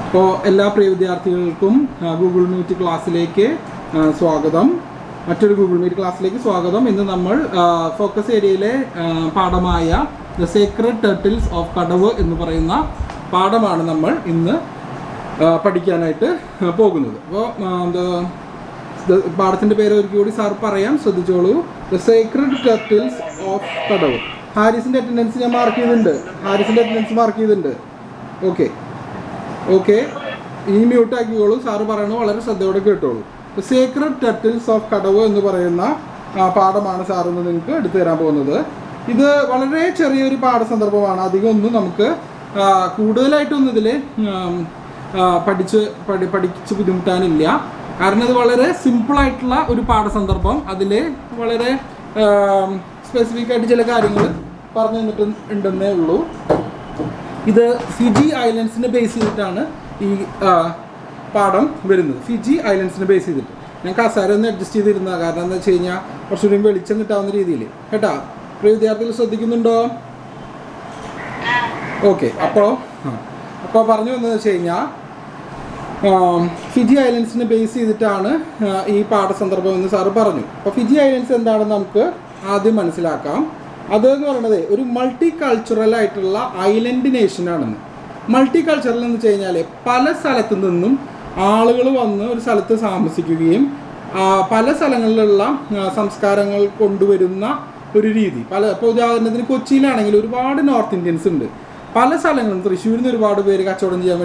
അപ്പോൾ എല്ലാ പ്രിയ വിദ്യാർത്ഥികൾക്കും ഗൂഗിൾ മീറ്റ് ക്ലാസ്സിലേക്ക് സ്വാഗതം. മറ്റൊരു ഗൂഗിൾ മീറ്റ് ക്ലാസ്സിലേക്ക് സ്വാഗതം. ഇന്ന് നമ്മൾ ഫോക്കസ് ഏരിയയിലെ പാഠമായ the secret turtles of Kadavu എന്ന് പറയുന്ന പാഠമാണ് നമ്മൾ ഇന്ന് പഠിക്കാനായിട്ട് പോകുന്നത്. അപ്പോൾ പാഠത്തിൻ്റെ പേര് ഒരിക്കൽ കൂടി സാർ പറയാം, ശ്രദ്ധിച്ചോളൂ. The secret turtles of Kadavu. ഹാരിസിൻ്റെ അറ്റൻഡൻസ് ഞാൻ മാർക്ക് ചെയ്തിട്ടുണ്ട്. ഓക്കെ ഇനി മ്യൂട്ട് ആക്കിക്കോളൂ. സാറ് പറയണത് വളരെ ശ്രദ്ധയോടെ കേട്ടോളൂ. The secret turtles of Kadavu എന്ന് പറയുന്ന പാഠമാണ് സാറിന്ന് നിങ്ങൾക്ക് എടുത്തു തരാൻ പോകുന്നത്. ഇത് വളരെ ചെറിയൊരു പാഠസന്ദർഭമാണ്. അധികം ഒന്നും നമുക്ക് കൂടുതലായിട്ടൊന്നും ഇതിൽ പഠിച്ച് ബുദ്ധിമുട്ടാനില്ല. കാരണം ഇത് വളരെ സിമ്പിളായിട്ടുള്ള ഒരു പാഠസന്ദർഭം. അതിൽ വളരെ സ്പെസിഫിക് ആയിട്ട് ചില കാര്യങ്ങൾ പറഞ്ഞു തന്നിട്ടുണ്ടെന്നേ ഉള്ളൂ. ഇത് ഫിജി ഐലൻഡ്സിനെ ബേസ് ചെയ്തിട്ടാണ് ഈ പാഠം വരുന്നത്. ഫിജി ഐലൻഡ്സിനെ ബേസ് ചെയ്തിട്ട് ഞാൻ കസാര ഒന്ന് അഡ്ജസ്റ്റ് ചെയ്തിരുന്ന കാരണം എന്താ വെച്ച് കഴിഞ്ഞാൽ കുറച്ചുകൂടി വെളിച്ചം കിട്ടാവുന്ന രീതിയിൽ കേട്ടോ. പ്രിയ വിദ്യാർത്ഥികൾ ശ്രദ്ധിക്കുന്നുണ്ടോ? ഓക്കെ. അപ്പോൾ പറഞ്ഞു വന്നതെന്ന് വെച്ച് കഴിഞ്ഞാൽ ഫിജി ഐലൻഡ്സിനെ ബേസ് ചെയ്തിട്ടാണ് ഈ പാഠസന്ദർഭം എന്ന് സാറ് പറഞ്ഞു. അപ്പോൾ ഫിജി ഐലൻഡ്സ് എന്താണെന്ന് നമുക്ക് ആദ്യം മനസ്സിലാക്കാം. അതെന്ന് പറയുന്നത് ഒരു മൾട്ടി കൾച്ചറൽ ആയിട്ടുള്ള ഐലൻഡ് നേഷനാണെന്ന്. മൾട്ടി കൾച്ചറൽ എന്ന് വെച്ച് കഴിഞ്ഞാൽ പല സ്ഥലത്തു നിന്നും ആളുകൾ വന്ന് ഒരു സ്ഥലത്ത് താമസിക്കുകയും പല സ്ഥലങ്ങളിലുള്ള സംസ്കാരങ്ങൾ കൊണ്ടുവരുന്ന ഒരു രീതി. ഇപ്പോൾ ഉദാഹരണത്തിന് കൊച്ചിയിലാണെങ്കിൽ ഒരുപാട് നോർത്ത് ഇന്ത്യൻസ് ഉണ്ട്. പല സ്ഥലങ്ങളും തൃശ്ശൂരിൽ നിന്ന് ഒരുപാട് പേര് കച്ചവടം ചെയ്യാൻ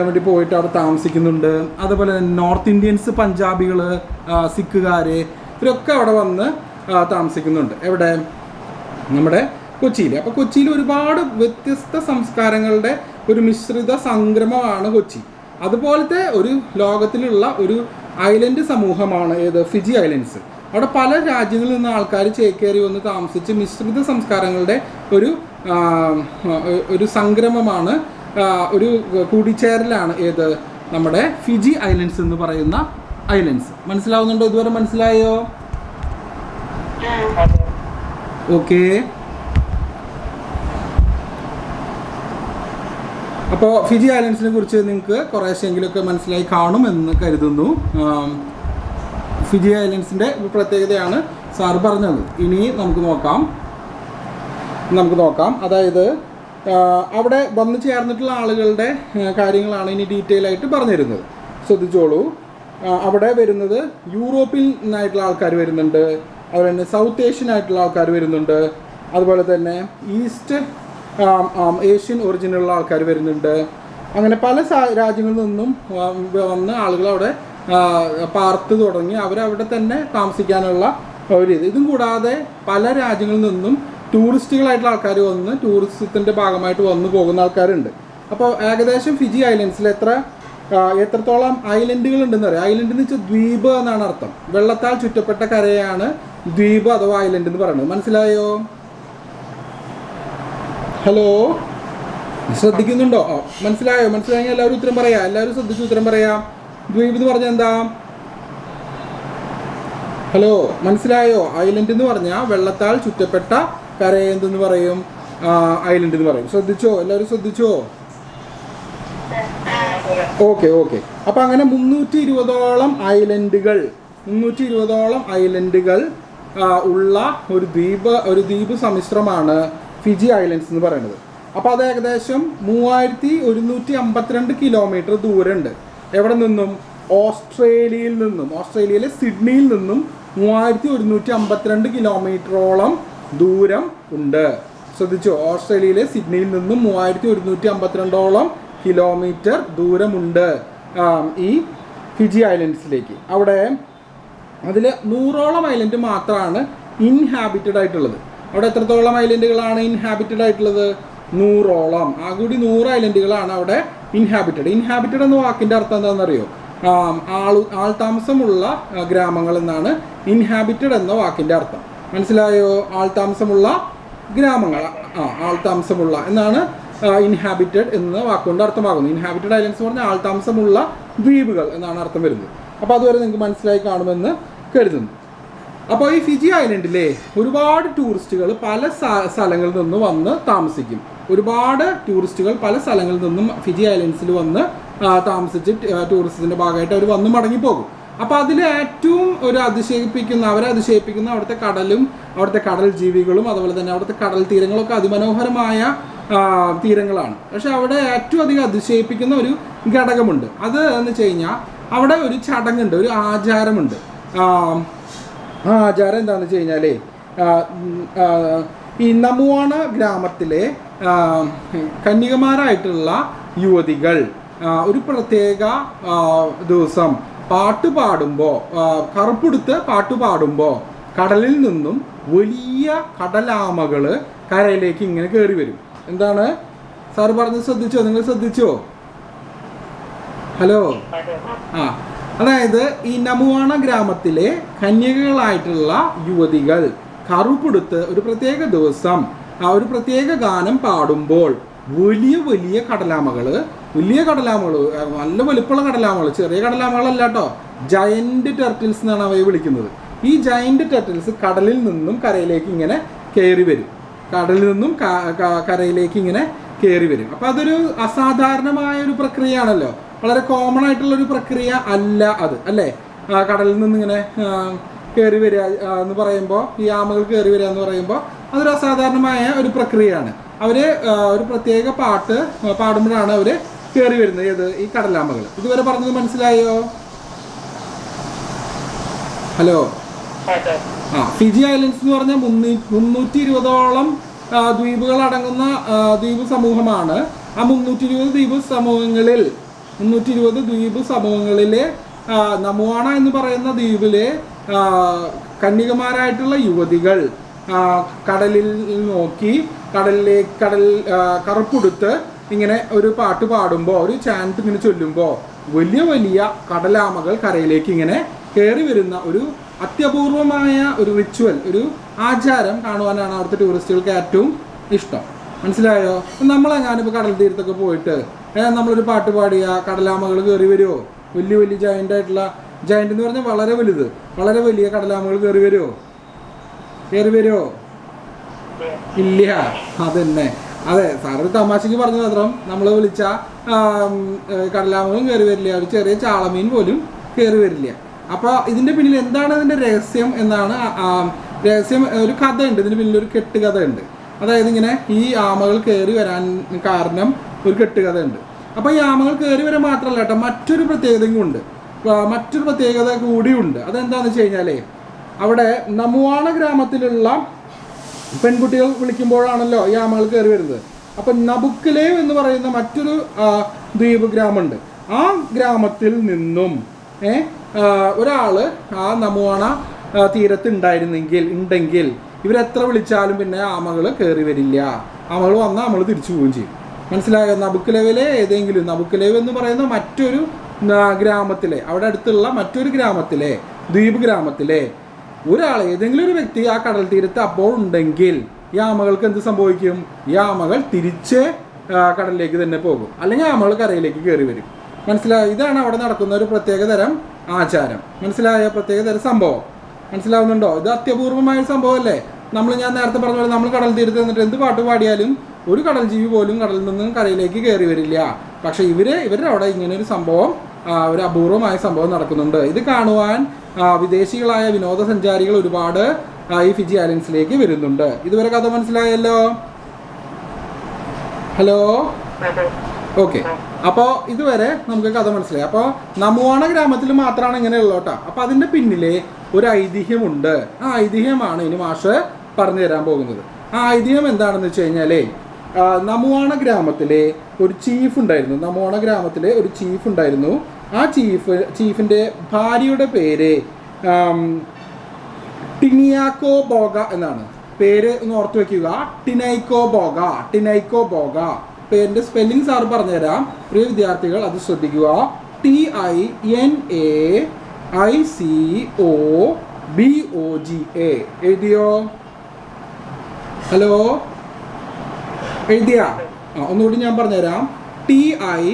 വേണ്ടി പോയിട്ട് അവിടെ താമസിക്കുന്നുണ്ട്. അതുപോലെ തന്നെ നോർത്ത് ഇന്ത്യൻസ്, പഞ്ചാബികൾ, സിഖുകാർ, ഇവരൊക്കെ അവിടെ വന്ന് താമസിക്കുന്നുണ്ട്. എവിടെ? നമ്മുടെ കൊച്ചിയിൽ. അപ്പോൾ കൊച്ചിയിൽ ഒരുപാട് വ്യത്യസ്ത സംസ്കാരങ്ങളുടെ ഒരു മിശ്രിത സംഗമമാണ് കൊച്ചി. അതുപോലത്തെ ഒരു ലോകത്തിലുള്ള ഒരു ഐലൻഡ് സമൂഹമാണ് ഫിജി ഐലൻഡ്സ്. അവിടെ പല രാജ്യങ്ങളിൽ നിന്ന് ആൾക്കാർ ചേക്കേറി വന്ന് താമസിച്ച് മിശ്രിത സംസ്കാരങ്ങളുടെ ഒരു സംഗമമാണ്, ഒരു കൂടിച്ചേരലാണ് നമ്മുടെ ഫിജി ഐലൻഡ്സ് എന്ന് പറയുന്ന ഐലൻഡ്സ്. മനസ്സിലാവുന്നുണ്ടോ? ഇതുവരെ മനസ്സിലായോ? ഓക്കെ. അപ്പോൾ ഫിജി ഐലൻഡ്സിനെ കുറിച്ച് നിങ്ങൾക്ക് കുറേശ്ശെങ്കിലുമൊക്കെ മനസ്സിലായി കാണുമെന്ന് കരുതുന്നു. ഫിജി ഐലൻഡ്സിൻ്റെ പ്രത്യേകതയാണ് സാർ പറഞ്ഞത്. ഇനി നമുക്ക് നോക്കാം. അതായത് അവിടെ വന്നു ചേർന്നിട്ടുള്ള ആളുകളുടെ കാര്യങ്ങളാണ് ഇനി ഡീറ്റെയിൽ ആയിട്ട് പറഞ്ഞു തരുന്നത്. ശ്രദ്ധിച്ചോളൂ. അവിടെ വരുന്നത് യൂറോപ്പിൽ നിന്നായിട്ടുള്ള ആൾക്കാർ വരുന്നുണ്ട്, അതുപോലെ തന്നെ സൗത്ത് ഏഷ്യൻ ആയിട്ടുള്ള ആൾക്കാർ വരുന്നുണ്ട്, അതുപോലെ തന്നെ ഈസ്റ്റ് ഏഷ്യൻ ഒറിജിനുള്ള ആൾക്കാർ വരുന്നുണ്ട്. അങ്ങനെ പല രാജ്യങ്ങളിൽ നിന്നും വന്ന് ആളുകൾ അവിടെ പാർത്ത് തുടങ്ങി അവരവിടെ തന്നെ താമസിക്കാനുള്ള ഒരു ഇത്. ഇതും കൂടാതെ പല രാജ്യങ്ങളിൽ നിന്നും ടൂറിസ്റ്റുകളായിട്ടുള്ള ആൾക്കാർ വന്ന് ടൂറിസത്തിൻ്റെ ഭാഗമായിട്ട് വന്നു പോകുന്ന ആൾക്കാരുണ്ട്. അപ്പോൾ ഏകദേശം ഫിജി ഐലൻഡ്സിൽ എത്രത്തോളം ഐലൻഡുകൾ ഉണ്ടെന്ന് പറയാം. ഐലൻഡ് എന്ന് വെച്ചാൽ ദ്വീപ് എന്നാണ് അർത്ഥം. വെള്ളത്താൽ ചുറ്റപ്പെട്ട കരയാണ് ദ്വീപ് അഥവാ ഐലൻഡ് എന്ന് പറയുന്നത്. മനസ്സിലായോ? ഹലോ, ശ്രദ്ധിക്കുന്നുണ്ടോ? മനസ്സിലായെങ്കിൽ എല്ലാവരും ഉത്തരം പറയാം. എല്ലാവരും ശ്രദ്ധിച്ച് ഉത്തരം പറയാം. ദ്വീപ് എന്ന് പറഞ്ഞാൽ എന്താ? ഹലോ, മനസ്സിലായോ? ഐലൻഡ് എന്ന് പറഞ്ഞാൽ വെള്ളത്താൽ ചുറ്റപ്പെട്ട കരയെ എന്തെന്ന് പറയും? ഐലൻഡ് എന്ന് പറയും. ശ്രദ്ധിച്ചോ? എല്ലാവരും ശ്രദ്ധിച്ചോ? ഓക്കെ. അപ്പോൾ അങ്ങനെ 320ഓളം ഐലൻഡുകൾ ഉള്ള ഒരു ദ്വീപ് സമ്മിശ്രമാണ് ഫിജി ഐലൻഡ്സ് എന്ന് പറയുന്നത്. അപ്പോൾ അത് ഏകദേശം 3152 കിലോമീറ്റർ ദൂരമുണ്ട്. എവിടെ നിന്നും? ഓസ്ട്രേലിയയിലെ സിഡ്നിയിൽ നിന്നും 3152 കിലോമീറ്ററോളം ദൂരം ഉണ്ട്. ശ്രദ്ധിച്ചോ? ഓസ്ട്രേലിയയിലെ സിഡ്നിയിൽ നിന്നും 3152ഓളം കിലോമീറ്റർ ദൂരമുണ്ട് ഈ ഫിജി ഐലൻഡ്സിലേക്ക്. അതിൽ 100ഓളം ഐലൻഡ് മാത്രമാണ് ഇൻഹാബിറ്റഡ് ആയിട്ടുള്ളത്. അവിടെ എത്രത്തോളം ഐലൻഡുകളാണ് ഇൻഹാബിറ്റഡ് ആയിട്ടുള്ളത്? 100ഓളം. കൂടി 100 ഐലൻഡുകളാണ് അവിടെ ഇൻഹാബിറ്റഡ് എന്ന വാക്കിൻ്റെ അർത്ഥം എന്താണെന്നറിയോ? ആൾ താമസമുള്ള ഗ്രാമങ്ങൾ എന്നാണ് ഇൻഹാബിറ്റഡ് എന്ന വാക്കിൻ്റെ അർത്ഥം. മനസ്സിലായോ? ആൾ താമസമുള്ള ഗ്രാമങ്ങൾ, ആൾ താമസമുള്ള എന്നാണ് ഇൻഹാബിറ്റഡ് എന്ന വാക്കുകൊണ്ട് അർത്ഥമാകുന്നത്. ഇൻഹാബിറ്റഡ് ഐലൻഡ്സ് പറഞ്ഞാൽ ആൾ താമസമുള്ള ദ്വീപുകൾ എന്നാണ് അർത്ഥം വരുന്നത്. അപ്പോൾ അതുവരെ നിങ്ങൾക്ക് മനസ്സിലായി കാണുമെന്ന് കരുതുന്നു. അപ്പോൾ ഈ ഫിജി ഐലൻഡിലെ ഒരുപാട് ടൂറിസ്റ്റുകൾ പല സ്ഥലങ്ങളിൽ നിന്ന് വന്ന് താമസിക്കും. ഒരുപാട് ടൂറിസ്റ്റുകൾ പല സ്ഥലങ്ങളിൽ നിന്നും ഫിജി ഐലൻഡ്സിൽ വന്ന് താമസിച്ച് ടൂറിസത്തിൻ്റെ ഭാഗമായിട്ട് അവർ വന്ന് മടങ്ങിപ്പോകും. അപ്പോൾ അതിൽ ഏറ്റവും അവരെ അതിശയിപ്പിക്കുന്ന അവിടുത്തെ കടലും അവിടുത്തെ കടൽ ജീവികളും അതുപോലെ തന്നെ അവിടുത്തെ കടൽ തീരങ്ങളൊക്കെ അതിമനോഹരമായ തീരങ്ങളാണ്. പക്ഷെ അവിടെ ഏറ്റവും അധികം അതിശയിപ്പിക്കുന്ന ഒരു ഘടകമുണ്ട്. അത് എന്ന് വെച്ച് കഴിഞ്ഞാൽ അവിടെ ഒരു ചടങ്ങുണ്ട്, ഒരു ആചാരമുണ്ട്. ആ ആചാരം എന്താണെന്ന് വെച്ച് കഴിഞ്ഞാൽ ഈ നമുവാണ ഗ്രാമത്തിലെ കന്യകമാരായിട്ടുള്ള യുവതികൾ ഒരു പ്രത്യേക ദിവസം പാട്ട് പാടുമ്പോൾ, കറുപ്പെടുത്ത് പാട്ട് പാടുമ്പോൾ കടലിൽ നിന്നും വലിയ കടലാമകൾ കരയിലേക്ക് ഇങ്ങനെ കയറി വരും. എന്താണ് സാറ് പറഞ്ഞത് ശ്രദ്ധിച്ചോ? നിങ്ങൾ ശ്രദ്ധിച്ചോ? ഹലോ. അതായത് ഈ നമുവാണ ഗ്രാമത്തിലെ കന്യകകളായിട്ടുള്ള യുവതികൾ കറുപ്പെടുത്ത് ഒരു പ്രത്യേക ദിവസം ഒരു പ്രത്യേക ഗാനം പാടുമ്പോൾ വലിയ വലിയ കടലാമകൾ, നല്ല വലുപ്പമുള്ള കടലാമകൾ, ചെറിയ കടലാമകളല്ല കേട്ടോ, ജയന്റ് ടെർട്ടിൽസ് എന്നാണ് അവയെ വിളിക്കുന്നത്. ഈ ജയന്റ് ടെർട്ടിൽസ് കടലിൽ നിന്നും കരയിലേക്ക് ഇങ്ങനെ കയറി വരും. അപ്പോൾ അതൊരു അസാധാരണമായ ഒരു പ്രക്രിയയാണല്ലോ, വളരെ കോമൺ ആയിട്ടുള്ളൊരു പ്രക്രിയ അല്ല അത്, അല്ലേ? കടലിൽ നിന്നിങ്ങനെ കയറി വരിക എന്ന് പറയുമ്പോൾ, ഈ ആമകൾ കയറി വരിക എന്ന് പറയുമ്പോൾ അതൊരു അസാധാരണമായ ഒരു പ്രക്രിയയാണ്. അവർ ഒരു പ്രത്യേക പാട്ട് പാടുമ്പോഴാണ് അവർ കയറി വരുന്നത്. ഏത്? ഈ കടലാമകൾ. ഇതുവരെ പറഞ്ഞത് മനസ്സിലായോ? ഹലോ. ഫിജി ഐലൻഡ്സ് എന്ന് പറഞ്ഞാൽ 320ഓളം ദ്വീപുകൾ അടങ്ങുന്ന ദ്വീപ് സമൂഹമാണ്. ആ 320 ദ്വീപ് സമൂഹങ്ങളിലെ നമുവാണ എന്ന് പറയുന്ന ദ്വീപിലെ കന്യകമാരായിട്ടുള്ള യുവതികൾ കടലിൽ നോക്കി കടൽ കറുപ്പെടുത്ത് ഇങ്ങനെ ഒരു പാട്ട് പാടുമ്പോൾ, ഒരു ചാൻറ്റ് ഇങ്ങനെ ചൊല്ലുമ്പോൾ വലിയ വലിയ കടലാമകൾ കരയിലേക്ക് ഇങ്ങനെ കയറി വരുന്ന ഒരു അത്യപൂർവമായ ഒരു റിച്വൽ, ഒരു ആചാരം കാണുവാനാണ് അവിടുത്തെ ടൂറിസ്റ്റുകൾക്ക് ഏറ്റവും ഇഷ്ടം. മനസ്സിലായോ? നമ്മളെങ്ങാനിപ്പോൾ കടൽ തീരത്തൊക്കെ പോയിട്ട് നമ്മളൊരു പാട്ട് പാടിയ കടലാമകൾ കയറി വരുമോ? വലിയ വലിയ ജയൻ്റ് എന്ന് പറഞ്ഞാൽ വളരെ വലിയ കടലാമകൾ കയറി വരുമോ? ഇല്ല. അതന്നെ. അതെ, സാറ് തമാശയ്ക്ക് പറഞ്ഞ മാത്രം നമ്മൾ വിളിച്ച കടലാമകളും കയറി വരില്ല, ഒരു ചെറിയ ചാളമീൻ പോലും കയറി വരില്ല. അപ്പോൾ ഇതിൻ്റെ പിന്നിൽ എന്താണ് ഇതിൻ്റെ രഹസ്യം എന്നാണ് രഹസ്യം. ഒരു കഥയുണ്ട് ഇതിന് പിന്നിൽ, ഒരു കെട്ടുകഥ ഉണ്ട്. അതായത് ഇങ്ങനെ ഈ ആമകൾ കയറി വരാൻ കാരണം ഒരു കെട്ടുകഥ ഉണ്ട്. അപ്പോൾ ഈ ആമകൾ കയറി വരാൻ മാത്രമല്ല കേട്ടോ, മറ്റൊരു പ്രത്യേകത കൂടിയുണ്ട്. അതെന്താണെന്ന് വെച്ച് കഴിഞ്ഞാൽ അവിടെ നമുവാണ ഗ്രാമത്തിലുള്ള പെൺകുട്ടികൾ വിളിക്കുമ്പോഴാണല്ലോ ഈ ആമകൾ കയറി വരുന്നത്. അപ്പം നബുക്കലേവ് എന്ന് പറയുന്ന മറ്റൊരു ദ്വീപ് ഗ്രാമമുണ്ട്. ആ ഗ്രാമത്തിൽ നിന്നും ഒരാൾ ആ നമുവാണ തീരത്ത് ഉണ്ടെങ്കിൽ ഇവരെത്ര വിളിച്ചാലും പിന്നെ ആമകൾ കയറി വരില്ല. ആമകൾ വന്നാൽ നമ്മൾ തിരിച്ചു പോവുകയും ചെയ്യും. മനസ്സിലായോ? നബുക്കലേവിലെ നബുക്കലേവ് എന്ന് പറയുന്ന മറ്റൊരു ഗ്രാമത്തിലെ, അവിടെ അടുത്തുള്ള മറ്റൊരു ഗ്രാമത്തിലെ, ദ്വീപ് ഗ്രാമത്തിലെ ഏതെങ്കിലും ഒരു വ്യക്തി ആ കടൽ തീരത്ത് അപ്പോൾ ഉണ്ടെങ്കിൽ ഈ ആമകൾക്ക് എന്ത് സംഭവിക്കും? ഈ ആമകൾ തിരിച്ച് കടലിലേക്ക് തന്നെ പോകും, അല്ലെങ്കിൽ ആമകൾ കരയിലേക്ക് കയറി വരും. മനസ്സിലായോ? ഇതാണ് അവിടെ നടക്കുന്ന ഒരു പ്രത്യേകതരം ആചാരം. മനസ്സിലായ? പ്രത്യേകതരം സംഭവം മനസ്സിലാവുന്നുണ്ടോ? ഇത് അത്യപൂർവമായ സംഭവം അല്ലേ? ഞാൻ നേരത്തെ പറഞ്ഞ പോലെ നമ്മൾ കടൽ തീരത്ത് നിന്നിട്ട് എന്ത് പാട്ട് പാടിയാലും ഒരു കടൽ ജീവി പോലും കടലിൽ നിന്നും കരയിലേക്ക് കയറി വരില്ല. പക്ഷെ ഇവരുടെ അവിടെ ഇങ്ങനെ ഒരു സംഭവം, ഒരു അപൂർവമായ സംഭവം നടക്കുന്നുണ്ട്. ഇത് കാണുവാൻ വിദേശികളായ വിനോദസഞ്ചാരികൾ ഒരുപാട് ഈ ഫിജി ഐലൻഡ്സിലേക്ക് വരുന്നുണ്ട്. ഇതുവരെ കഥ മനസ്സിലായല്ലോ? ഹലോ. ഓക്കെ. അപ്പോൾ ഇതുവരെ നമുക്ക് കഥ മനസ്സിലായി. അപ്പോൾ നമുവാണ ഗ്രാമത്തിൽ മാത്രമാണ് ഇങ്ങനെയുള്ളൂ കേട്ടോ. അപ്പോൾ അതിൻ്റെ പിന്നിലെ ഒരു ഐതിഹ്യമുണ്ട്. ആ ഐതിഹ്യമാണ് ഇനി മാഷ് പറഞ്ഞു തരാൻ പോകുന്നത്. ആ ഐതിഹ്യം എന്താണെന്ന് വെച്ച് കഴിഞ്ഞാൽ നമുവാണ ഗ്രാമത്തിലെ ഒരു ചീഫ് ഉണ്ടായിരുന്നു. ആ ചീഫിൻ്റെ ഭാര്യയുടെ പേര് ടിനിയാക്കോ ബോഗ എന്നാണ്. പേര് ഒന്ന് ഓർത്ത് വയ്ക്കുക, ടിനൈക്കോ ബോഗ. പേരിൻ്റെ സ്പെല്ലിംഗ് സാർ പറഞ്ഞുതരാം, പ്രിയ വിദ്യാർത്ഥികൾ അത് ശ്രദ്ധിക്കുക. TINAICOBOGA. എഴുതിയോ? ഹലോ, എഴുതിയാ? ഒന്നുകൂടി ഞാൻ പറഞ്ഞുതരാം. TINAICOBOGA.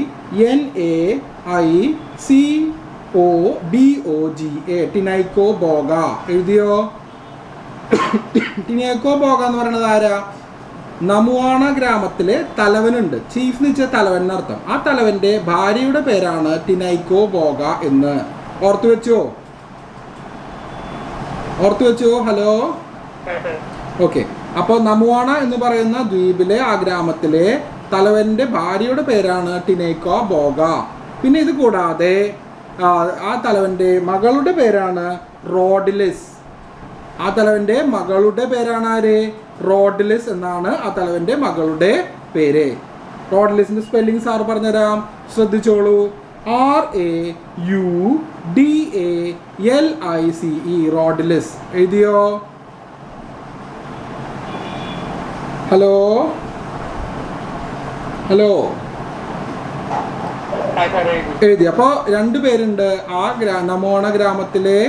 ടിനൈക്കോ ബോഗ. എഴുതിയോ? ടിനൈക്കോ ബോഗ എന്ന് പറയുന്നത് ആരാ? നമുവാണ ഗ്രാമത്തിലെ തലവനുണ്ട്. ചീഫ് എന്ന് വെച്ചാൽ തലവൻ എന്നർത്ഥം. ആ തലവന്റെ ഭാര്യയുടെ പേരാണ് ടിനൈക്കോ ബോഗ എന്ന്. ഓർത്തു വെച്ചോ? Hello, okay. അപ്പോൾ നമുവാണ എന്ന് പറയുന്ന ദ്വീപിലെ ആ ഗ്രാമത്തിലെ തലവന്റെ ഭാര്യയുടെ പേരാണ് ടിനൈക്കോ ബോഗ. പിന്നെ ഇത് കൂടാതെ ആ തലവന്റെ മകളുടെ പേരാണ് റോഡിലിസ്. ആ തലവന്റെ മകളുടെ പേരാണ് ആര്? റോഡിലിസ് എന്നാണ് ആ തലവന്റെ മകളുടെ പേര്. റോഡിലിസിന്റെ സ്പെല്ലിംഗ് സാർ പറഞ്ഞുതരാം, ശ്രദ്ധിച്ചോളൂ. RAUDALICE, റോഡിലിസ്. എഴുതിയോ? ഹലോ എഴുതി. അപ്പോൾ 2 പേരുണ്ട് ആ നമുവാണ ഗ്രാമത്തിലെ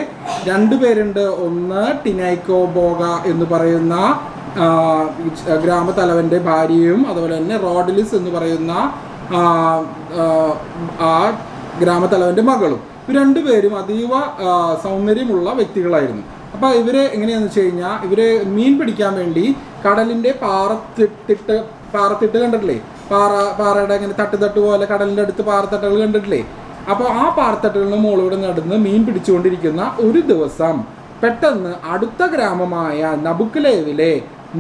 2 പേരുണ്ട്. ഒന്ന് ടിനൈക്കോ ബോഗ എന്ന് പറയുന്ന ഗ്രാമത്തലവന്റെ ഭാര്യയും അതുപോലെ തന്നെ റോഡിലിസ് എന്ന് പറയുന്ന ആ ഗ്രാമത്തലവന്റെ മകളും. ഇവർ 2 പേരും അതീവ സൗന്ദര്യമുള്ള വ്യക്തികളായിരുന്നു. അപ്പോൾ ഇവര് എങ്ങനെയാണെന്ന് വെച്ച് കഴിഞ്ഞാൽ, ഇവര് മീൻ പിടിക്കാൻ വേണ്ടി കടലിന്റെ പാറത്തിട്ട് കണ്ടിട്ടില്ലേ? പാറയുടെ ഇങ്ങനെ തട്ട് പോലെ കടലിന്റെ അടുത്ത് പാറത്തട്ടുകൾ കണ്ടിട്ടില്ലേ? അപ്പോൾ ആ പാറത്തട്ടുകളിന് മുകളിലൂടെ നടന്ന് മീൻ പിടിച്ചുകൊണ്ടിരിക്കുന്ന ഒരു ദിവസം പെട്ടെന്ന് അടുത്ത ഗ്രാമമായ നബുക്കലേവിലെ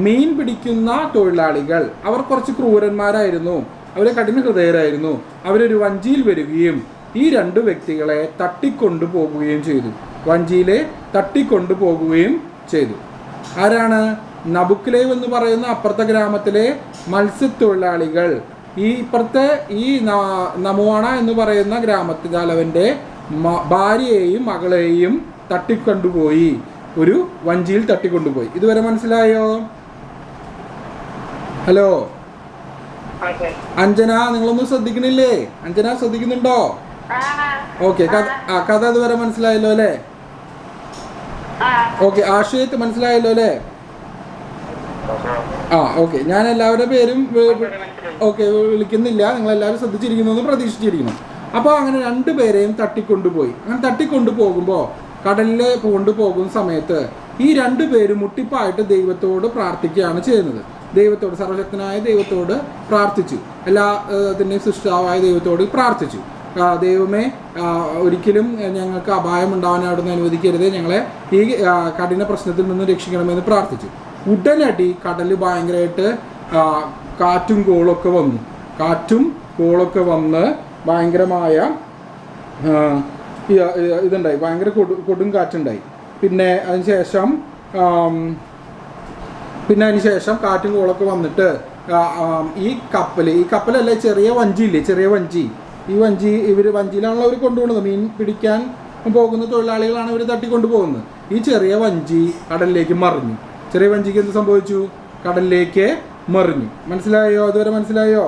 മീൻ പിടിക്കുന്ന തൊഴിലാളികൾ, അവർ കുറച്ച് ക്രൂരന്മാരായിരുന്നു, അവരെ കഠിന ഹൃദയരായിരുന്നു. അവരൊരു വഞ്ചിയിൽ വരികയും ഈ 2 വ്യക്തികളെ തട്ടിക്കൊണ്ടുപോകുകയും ചെയ്തു. വഞ്ചിയിലെ തട്ടിക്കൊണ്ടുപോകുകയും ചെയ്തു. ആരാണ്? നബുക്കലേവ് എന്ന് പറയുന്ന അപ്പുറത്തെ ഗ്രാമത്തിലെ മത്സ്യത്തൊഴിലാളികൾ ഇപ്പുറത്തെ ഈ നമുവാണ എന്ന് പറയുന്ന ഗ്രാമത്തിലവന്റെ ഭാര്യയെയും മകളെയും തട്ടിക്കൊണ്ടുപോയി, ഒരു വഞ്ചിയിൽ തട്ടിക്കൊണ്ടുപോയി. ഇതുവരെ മനസ്സിലായോ? ഹലോ അഞ്ജന, നിങ്ങളൊന്നും ശ്രദ്ധിക്കണില്ലേ? അഞ്ജന ശ്രദ്ധിക്കുന്നുണ്ടോ? ഓക്കെ, കഥ ഇതുവരെ മനസ്സിലായല്ലോ അല്ലേ? ഓക്കെ, ആഷിത്ത് മനസ്സിലായല്ലോ അല്ലേ? ഓക്കെ. ഞാൻ എല്ലാവരുടെ പേരും വിളിക്കുന്നില്ല, നിങ്ങളെല്ലാവരും ശ്രദ്ധിച്ചിരിക്കുന്നു എന്ന് പ്രതീക്ഷിച്ചിരിക്കുന്നു. അപ്പോൾ അങ്ങനെ 2 പേരെയും തട്ടിക്കൊണ്ടുപോയി. അങ്ങനെ തട്ടിക്കൊണ്ടുപോകുമ്പോൾ കടലിൽ കൊണ്ടുപോകുന്ന സമയത്ത് ഈ 2 പേരും മുട്ടിപ്പായിട്ട് ദൈവത്തോട് പ്രാർത്ഥിക്കുകയാണ് ചെയ്യുന്നത്. ദൈവത്തോട്, സർവശക്തനായ ദൈവത്തോട് പ്രാർത്ഥിച്ചു. എല്ലാത്തിൻ്റെയും സൃഷ്ടാവായ ദൈവത്തോട് പ്രാർത്ഥിച്ചു. ദൈവമേ, ഒരിക്കലും ഞങ്ങൾക്ക് അപായം ഉണ്ടാവാനായിട്ടൊന്നും അനുവദിക്കരുത്, ഞങ്ങളെ ഈ കഠിന പ്രശ്നത്തിൽ നിന്ന് രക്ഷിക്കണമെന്ന് പ്രാർത്ഥിച്ചു. ഉടനടി കടൽ ഭയങ്കരമായിട്ട് കാറ്റും കോളൊക്കെ വന്ന് ഭയങ്കരമായ ഇതുണ്ടായി, ഭയങ്കര കൊടും കാറ്റുണ്ടായി. പിന്നെ അതിനുശേഷം കാറ്റും കോളൊക്കെ വന്നിട്ട് ഈ കപ്പലല്ല, ചെറിയ വഞ്ചി, വഞ്ചിയിലാണല്ലോ അവർ കൊണ്ടുപോകുന്നത്. മീൻ പിടിക്കാൻ പോകുന്ന തൊഴിലാളികളാണ് ഇവർ തട്ടിക്കൊണ്ടുപോകുന്നത്. ഈ ചെറിയ വഞ്ചി കടലിലേക്ക് മറിഞ്ഞു. ചെറിയ വഞ്ചിക്ക് എന്ത് സംഭവിച്ചു? കടലിലേക്ക് മറിഞ്ഞു. മനസ്സിലായോ? ഇതുവരെ മനസ്സിലായോ?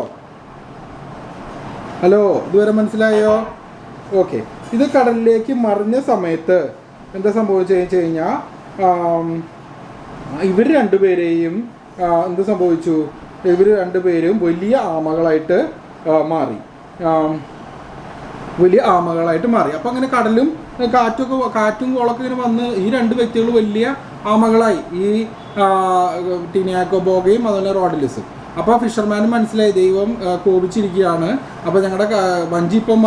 ഹലോ, ഇതുവരെ മനസ്സിലായോ? ഓക്കെ. ഇത് കടലിലേക്ക് മറിഞ്ഞ സമയത്ത് എന്താ സംഭവിച്ചതെന്ന് വെച്ച് കഴിഞ്ഞാൽ, ഇവർ 2 പേരെയും എന്ത് സംഭവിച്ചു? ഇവർ 2 പേരും വലിയ ആമകളായിട്ട് മാറി. അപ്പോൾ അങ്ങനെ കടലും കാറ്റും കോളൊക്കെ ഇങ്ങനെ വന്ന് ഈ 2 വ്യക്തികൾ വലിയ ആമകളായി, ഈ ടിനൈക്കോ ബോഗയും അതുപോലെ റോഡിലിസും. അപ്പോൾ ഫിഷർമാനും മനസ്സിലായി ദൈവം കോപിച്ചിരിക്കുകയാണ്. അപ്പോൾ ഞങ്ങളുടെ വഞ്ചി ഇപ്പം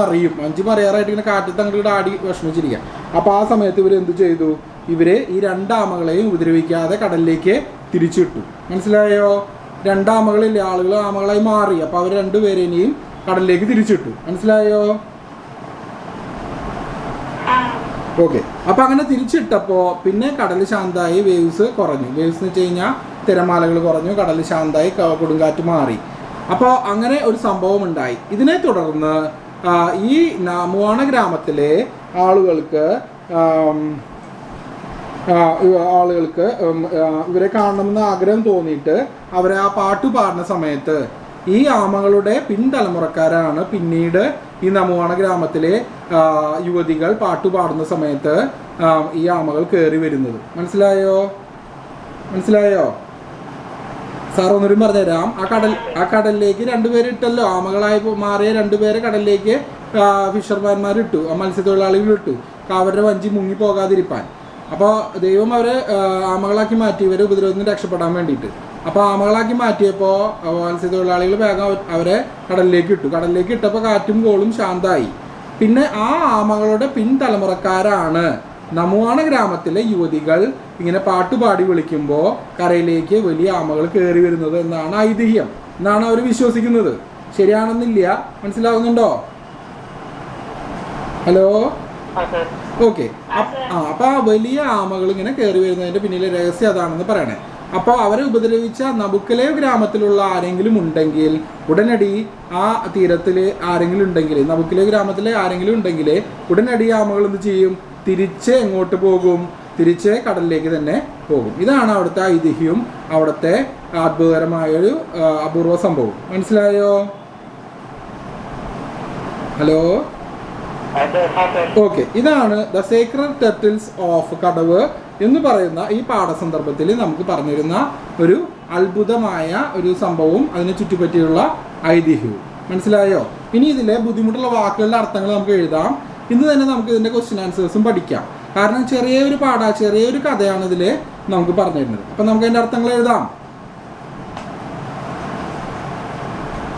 വഞ്ചി മറിയാറായിട്ട് ഇങ്ങനെ കാറ്റത്ത് അങ്ങോട്ട് ആടി വിഷമിച്ചിരിക്കുക. അപ്പോൾ ആ സമയത്ത് ഇവർ എന്ത് ചെയ്തു? ഇവര് ഈ 2 ആമകളെയും ഉപദ്രവിക്കാതെ കടലിലേക്ക് തിരിച്ചിട്ടു. മനസ്സിലായോ? 2 ആമകളില്ലേ, ആമകളായി മാറി. അപ്പോൾ അവർ 2 പേരെയും കടലിലേക്ക് തിരിച്ചിട്ടു. മനസ്സിലായോ? ഓക്കെ. അപ്പോൾ അങ്ങനെ തിരിച്ചിട്ടപ്പോൾ പിന്നെ കടൽ ശാന്തമായി, വേവ്സ് കുറഞ്ഞു. വേവ്സ് എന്ന് വെച്ച് കഴിഞ്ഞാൽ തിരമാലകൾ കുറഞ്ഞു, കടൽ ശാന്തമായി, കൊടുങ്കാറ്റ് മാറി. അപ്പോൾ അങ്ങനെ ഒരു സംഭവം ഉണ്ടായി. ഇതിനെ തുടർന്ന് ഈ നമുവാണ ഗ്രാമത്തിലെ ആളുകൾക്ക് ഇവരെ കാണണമെന്ന് ആഗ്രഹം തോന്നിയിട്ട് അവരെ ആ പാട്ട് പാടുന്ന സമയത്ത് ഈ ആമകളുടെ പിൻതലമുറക്കാരാണ് പിന്നീട് ഈ നമുവാണ ഗ്രാമത്തിലെ യുവതികൾ പാട്ട് പാടുന്ന സമയത്ത് ഈ ആമകൾ കയറി വരുന്നത്. മനസ്സിലായോ? സാർ ഒന്നുകൂടി പറഞ്ഞുതരാം. ആ കടലിലേക്ക് 2 പേര് ഇട്ടല്ലോ, ആമകളായി മാറിയ 2 പേരെ കടലിലേക്ക് ഫിഷർമാന്മാരിട്ടു, മത്സ്യത്തൊഴിലാളികൾ ഇട്ടു, അവരുടെ വഞ്ചി മുങ്ങി പോകാതിരിക്കാൻ. അപ്പോൾ ദൈവം അവരെ ആമകളാക്കി മാറ്റി, ഇവരെ ഉപദ്രവത്തിൽ നിന്ന് രക്ഷപ്പെടാൻ വേണ്ടിയിട്ട്. അപ്പോൾ ആമകളാക്കി മാറ്റിയപ്പോൾ മത്സ്യത്തൊഴിലാളികൾ വേഗം അവരെ കടലിലേക്ക് ഇട്ടു. കടലിലേക്ക് ഇട്ടപ്പോൾ കാറ്റും കോളും ശാന്തമായി. പിന്നെ ആ ആമകളുടെ പിൻതലമുറക്കാരാണ് നമുവാണ ഗ്രാമത്തിലെ യുവതികൾ ഇങ്ങനെ പാട്ടുപാടി വിളിക്കുമ്പോൾ കരയിലേക്ക് വലിയ ആമകൾ കയറി വരുന്നത് എന്നാണ് ഐതിഹ്യം, എന്നാണ് അവർ വിശ്വസിക്കുന്നത്. ശരിയാണെന്നില്ല, മനസ്സിലാവുന്നുണ്ടോ? Hello, okay. അപ്പൊ ആ വലിയ ആമകൾ ഇങ്ങനെ കയറി വരുന്നതിന്റെ പിന്നിലെ രഹസ്യം അതാണെന്ന് പറയണേ. അപ്പോൾ അവരെ ഉപദ്രവിച്ച നബുക്കലേവ് ഗ്രാമത്തിലുള്ള ആരെങ്കിലും ഉണ്ടെങ്കിൽ ഉടനടി ആ തീരത്തിൽ ആരെങ്കിലും ഉണ്ടെങ്കിൽ, നബുക്കലേവ് ഗ്രാമത്തിലെ ആരെങ്കിലും ഉണ്ടെങ്കിൽ ഉടനടി ആമകൾ എന്ത് ചെയ്യും? തിരിച്ച് എങ്ങോട്ട് പോകും? തിരിച്ച് കടലിലേക്ക് തന്നെ പോകും. ഇതാണ് അവിടുത്തെ ഐതിഹ്യവും അവിടുത്തെ അത്ഭുതകരമായൊരു അപൂർവ സംഭവം. മനസ്സിലായോ? Hello, okay. ഇതാണ് the Sacred turtles of Kadavu എന്ന് പറയുന്ന ഈ പാഠസന്ദർഭത്തിൽ നമുക്ക് പറഞ്ഞിരുന്ന ഒരു അത്ഭുതമായ ഒരു സംഭവവും അതിനെ ചുറ്റിപ്പറ്റിയുള്ള ഐതിഹ്യവും. മനസ്സിലായോ? ഇനി ഇതിലെ ബുദ്ധിമുട്ടുള്ള വാക്കുകളുടെ അർത്ഥങ്ങൾ നമുക്ക് എഴുതാം. ഇന്ന് തന്നെ നമുക്ക് ഇതിൻ്റെ ക്വസ്റ്റ്യൻ ആൻസേഴ്സും പഠിക്കാം. കാരണം ചെറിയൊരു കഥയാണ് ഇതിൽ നമുക്ക് പറഞ്ഞു തരുന്നത്. അപ്പം നമുക്ക് അതിൻ്റെ അർത്ഥങ്ങൾ എഴുതാം.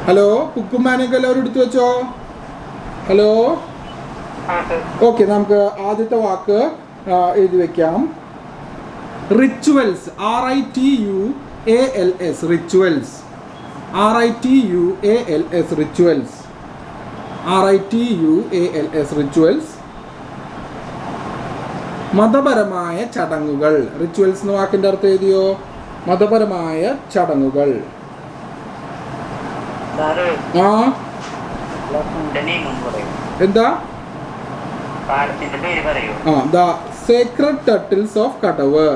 ഹലോ, ബുക്കും മാനൊക്കെ എല്ലാവരും എടുത്തു വെച്ചോ? Hello, okay. നമുക്ക് ആദ്യത്തെ വാക്ക് എഴുതി വെക്കാം. Rituals, RITUALS, rituals, RITUALS, rituals, RITUALS, rituals. മതപരമായ ചടങ്ങുകൾ. റിച്വൽസ് എന്ന വാക്കിൻ്റെ അർത്ഥം എഴുതിയോ? മതപരമായ ചടങ്ങുകൾ. എന്താ? The Sacred turtles of Kadavu.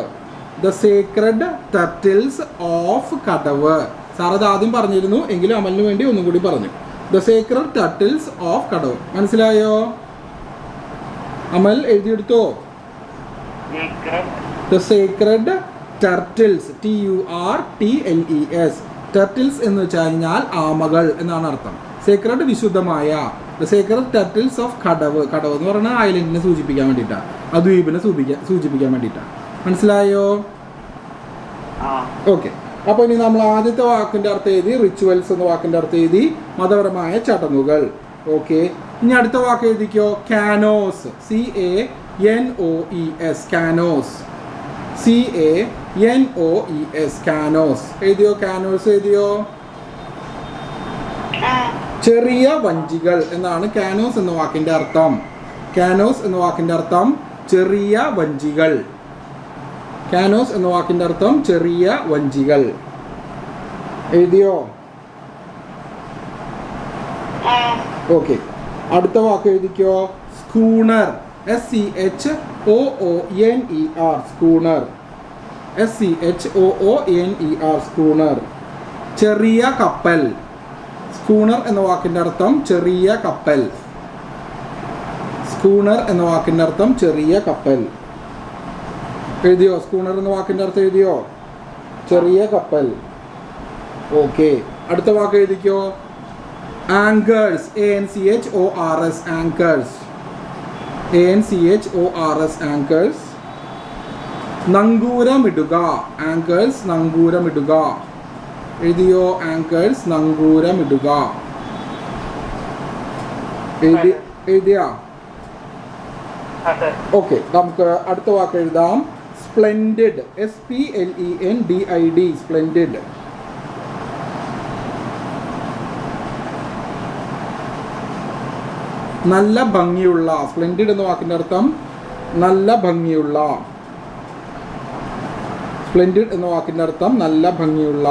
The Sacred turtles of Kadavu. Sir അത് ആദ്യം പറഞ്ഞിരുന്നു, എങ്കിലും അമലിന് വേണ്ടി ഒന്നും കൂടി പറഞ്ഞു. The Sacred turtles of Kadavu. മനസ്സിലായോ? അമൽ എഴുതിയെടുത്തോ? The Sacred turtles, TURTLES. Turtles എന്ന് വെച്ച് കഴിഞ്ഞാൽ ആമകൾ എന്നാണ് അർത്ഥം. സേക്രഡ് വിശുദ്ധമായ. ദ സേക്രഡ് ടർട്ടിൽസ് ഓഫ് കടവ്. കടവ് എന്ന് പറയുന്നത് ഐലൻഡിനെ സൂചിപ്പിക്കാൻ വേണ്ടിയിട്ടാണ്, ആ ദ്വീപിനെ സൂചിപ്പിക്കാൻ വേണ്ടിയിട്ടാണ്. മനസ്സിലായോ? ഓക്കെ. അപ്പോൾ ഇനി നമ്മൾ ആദ്യത്തെ വാക്കിൻ്റെ അർത്ഥം എഴുതി, റിച്വൽസ് എന്ന വാക്കിൻ്റെ അർത്ഥം എഴുതി, മതപരമായ ചടങ്ങുകൾ. ഓക്കെ. ഇനി അടുത്ത വാക്ക് എഴുതിക്കോ. കാനോസ്, CANOES, കാനോസ്, CANOES, കാനോസ്. എഴുതിയോ? കാനോസ് എഴുതിയോ? ചെറിയ വഞ്ചികൾ എന്നാണ് കാനോസ് എന്ന വാക്കിൻ്റെ അർത്ഥം. കാനോസ് എന്ന വാക്കിൻ്റെ അർത്ഥം ചെറിയ വഞ്ചികൾ. കാനോസ് എന്ന വാക്കിൻ്റെ അർത്ഥം ചെറിയ വഞ്ചികൾ. എഴുതിയോ? ഓക്കെ. അടുത്ത വാക്ക് എഴുതിക്കോ. സ്കൂണർ, SCHOONER, സ്കൂണർ, SCHOONER, സ്കൂണർ. ചെറിയ കപ്പൽ. സ്കൂണർ എന്ന വാക്കിൻ്റെ അർത്ഥം ചെറിയ കപ്പൽ. സ്കൂണർ എന്ന വാക്കിൻ്റെ അർത്ഥം ചെറിയ കപ്പൽ. എഴുതിയോ? സ്കൂണർ എന്ന വാക്കിൻ്റെ അർത്ഥം എഴുതിയോ? ചെറിയ കപ്പൽ. ഓക്കെ. അടുത്ത വാക്ക് എഴുതിക്കോ. Anchors, ANCHORS, anchors, ANCHORS, anchors. നങ്കൂരമിടുക, anchors, നങ്കൂരമിടുക. എഴുതിയോ? ആങ്കേഴ്സ്, നങ്കൂരമിടുക. എഴുതിയാ? ഓക്കെ. നമുക്ക് അടുത്ത വാക്ക് എഴുതാം. Splendid, SPLENDID, splendid. നല്ല ഭംഗിയുള്ള. സ്പ്ലെൻഡിഡ് എന്ന വാക്കിൻ്റെ അർത്ഥം നല്ല ഭംഗിയുള്ള. സ്പ്ലെൻഡിഡ് എന്ന വാക്കിൻ്റെ അർത്ഥം നല്ല ഭംഗിയുള്ള.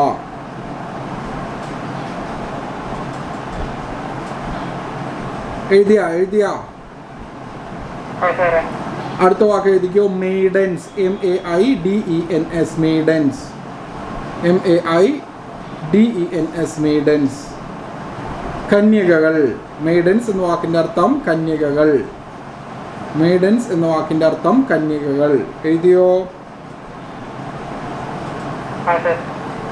എഴുതിയാ? അടുത്ത വാക്ക് എഴുതിക്കോ. Maidens, MEIDENS, maidens, MEIDENS, maidens. കന്യകകൾ. മെയ്ഡൻസ് എന്ന വാക്കിൻ്റെ അർത്ഥം കന്യകകൾ. മെയ്ഡൻസ് എന്ന വാക്കിൻ്റെ അർത്ഥം കന്യകകൾ. എഴുതിയോ?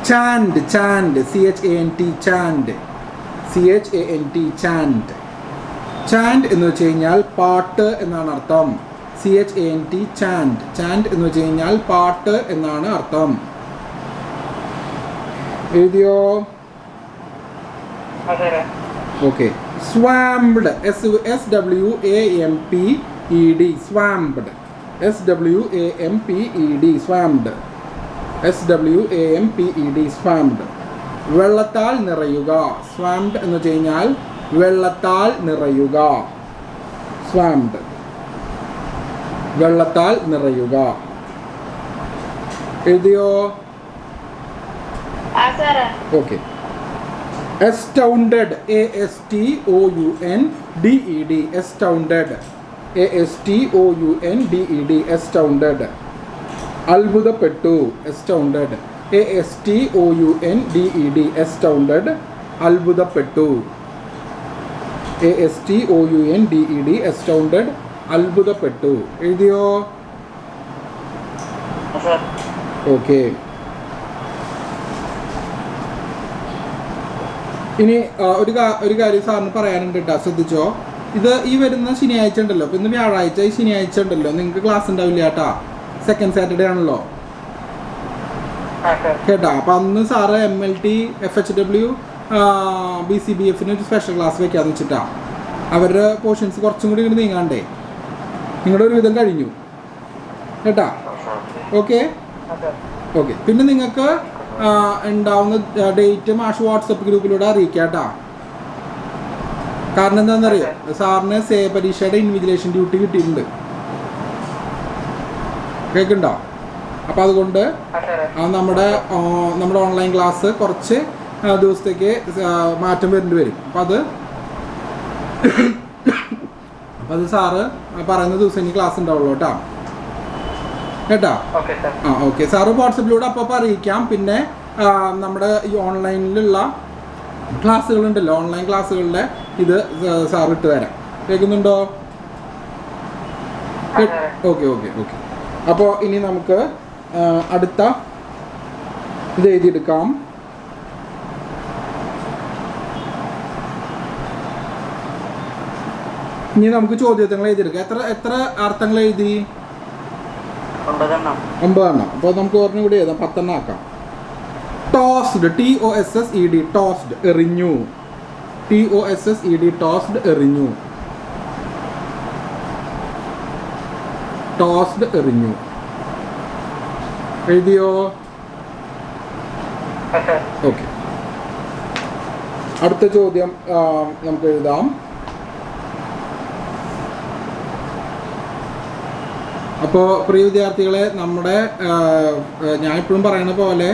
ചാൻഡ്, ചാൻഡ്, CHANT, ചാൻഡ്, CHANT, ചാൻഡ്. ചാൻഡ് എന്ന് വെച്ച് കഴിഞ്ഞാൽ പാട്ട് എന്നാണ് അർത്ഥം. CHANT, ചാൻഡ്. ചാൻഡ് എന്ന് വെച്ച് കഴിഞ്ഞാൽ പാട്ട് എന്നാണ് അർത്ഥം. എഴുതിയോ? ഓക്കെ. സ്വാംഡ്, SWAMPED, സ്വാംഡ്, SWAMPED, സ്വാംഡ്, SWAMPED, സ്വാംഡ്. വെള്ളത്താൽ നിറയുക. സ്വാംഡ് എന്ന് വെച്ച് കഴിഞ്ഞാൽ വെള്ളത്താൽ നിറയുക. സ്വാംഡ്, വെള്ളത്താൽ നിറയുക. എഴുതിയോ? Okay. astounded, ASTOUNDED, astounded, ASTOUNDED, astounded. അത്ഭുതപ്പെട്ടു. astounded, ASTOUNDED, astounded, അത്ഭുതപ്പെട്ടു. ASTOUNDED, astounded, അത്ഭുതപ്പെട്ടു. എഴുതിയോ? ഓക്കെ. ഇനി ഒരു കാര്യം സാറിന് പറയാനുണ്ട് കേട്ടോ, ശ്രദ്ധിച്ചോ. ഇത് ഈ വരുന്ന ശനിയാഴ്ച ഉണ്ടല്ലോ, ഇപ്പം ഇന്ന് വ്യാഴാഴ്ച, ഈ ശനിയാഴ്ച ഉണ്ടല്ലോ നിങ്ങൾക്ക് ക്ലാസ് ഉണ്ടാവില്ല കേട്ടാ. സെക്കൻഡ് സാറ്റർഡേ ആണല്ലോ കേട്ടാ. അപ്പം അന്ന് സാറ് MLT FHW BCBF ഒരു സ്പെഷ്യൽ ക്ലാസ് വെക്കാന്ന് വെച്ചിട്ടാ. അവരുടെ പോർഷൻസ് കുറച്ചും കൂടി ഇങ്ങനെ നീങ്ങാണ്ടേ. നിങ്ങളുടെ ഒരു വിധം കഴിഞ്ഞു കേട്ടാ. Okay okay. പിന്നെ നിങ്ങൾക്ക് ഉണ്ടാവുന്ന ഡേറ്റ് മാഷ് വാട്സപ്പ് ഗ്രൂപ്പിലൂടെ അറിയിക്കാം കേട്ടാ. കാരണം എന്താണെന്നറിയോ, സാറിന് പരീക്ഷയുടെ ഇൻവിജിലേഷൻ ഡ്യൂട്ടി കിട്ടിയിട്ടുണ്ട്. കേൾക്കുന്നുണ്ടോ? അപ്പം അതുകൊണ്ട് നമ്മുടെ ഓൺലൈൻ ക്ലാസ് കുറച്ച് ദിവസത്തേക്ക് മാറ്റം വരേണ്ടി വരും. അപ്പം അത് സാറ് പറയുന്ന ദിവസം ഇനി ക്ലാസ് ഉണ്ടാവുള്ളൂ കേട്ടോ. കേട്ടോ? ആ ഓക്കെ. സാറ് വാട്സപ്പിലൂടെ അപ്പോൾ അറിയിക്കാം. പിന്നെ നമ്മുടെ ഈ ഓൺലൈനിലുള്ള ക്ലാസ്സുകളുണ്ടല്ലോ, ഓൺലൈൻ ക്ലാസ്സുകളുടെ ഇത് സാർ ഇട്ട് തരാം. കേൾക്കുന്നുണ്ടോ? Okay okay okay. അപ്പോൾ ഇനി നമുക്ക് അടുത്ത ഇത് എഴുതിയെടുക്കാം. ഇനി നമുക്ക് ചോദ്യങ്ങൾ എഴുതിയെടുക്കാം. എത്ര അർത്ഥങ്ങൾ എഴുതി? 9 എണ്ണം. അപ്പോൾ നമുക്ക് ഓർമ്മ കൂടി എഴുതാം, 10 എണ്ണം ആക്കാം. ടോസ്ഡ്, TOSSED, ടോസ്ഡ്, എറിഞ്ഞു. TOSSED, ടോസ്ഡ്, എറിഞ്ഞു. ടോസ്ഡ്, എറിഞ്ഞു. എഴുതിയോ? ഓക്കെ. അടുത്ത ചോദ്യം നമുക്ക് എഴുതാം. അപ്പോൾ പ്രിയ വിദ്യാർത്ഥികളെ, നമ്മുടെ ഞാനിപ്പോഴും പറയുന്ന പോലെ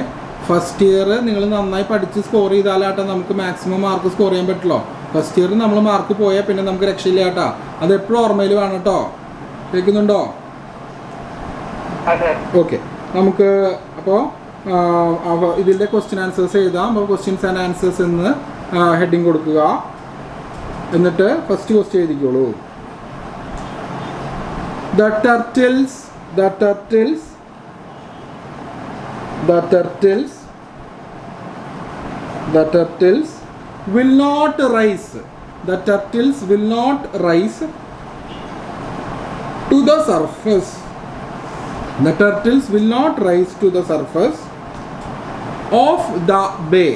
ഫസ്റ്റ് ഇയർ നിങ്ങൾ നന്നായി പഠിച്ച് സ്കോർ ചെയ്താലാട്ടോ നമുക്ക് മാക്സിമം മാർക്ക് സ്കോർ ചെയ്യാൻ പറ്റുള്ളൂ. ഫസ്റ്റ് ഇയർ നമ്മൾ മാർക്ക് പോയാൽ പിന്നെ നമുക്ക് രക്ഷയില്ല കേട്ടോ. അത് എപ്പോഴും ഓർമ്മയിൽ വേണം കേട്ടോ. കേൾക്കുന്നുണ്ടോ? ഓക്കെ. നമുക്ക് അപ്പോൾ ഇതിൻ്റെ ക്വസ്റ്റ്യൻ ആൻസേഴ്സ് എഴുതാം. അപ്പോൾ ക്വസ്റ്റ്യൻസ് ആൻഡ് ആൻസേഴ്സ് എന്ന് ഹെഡിങ് കൊടുക്കുക. എന്നിട്ട് ഫസ്റ്റ് ക്വസ്റ്റ്യൻ എഴുതിക്കോളൂ. The turtles will not rise. The turtles will not rise to the surface. The turtles will not rise to the surface of the bay.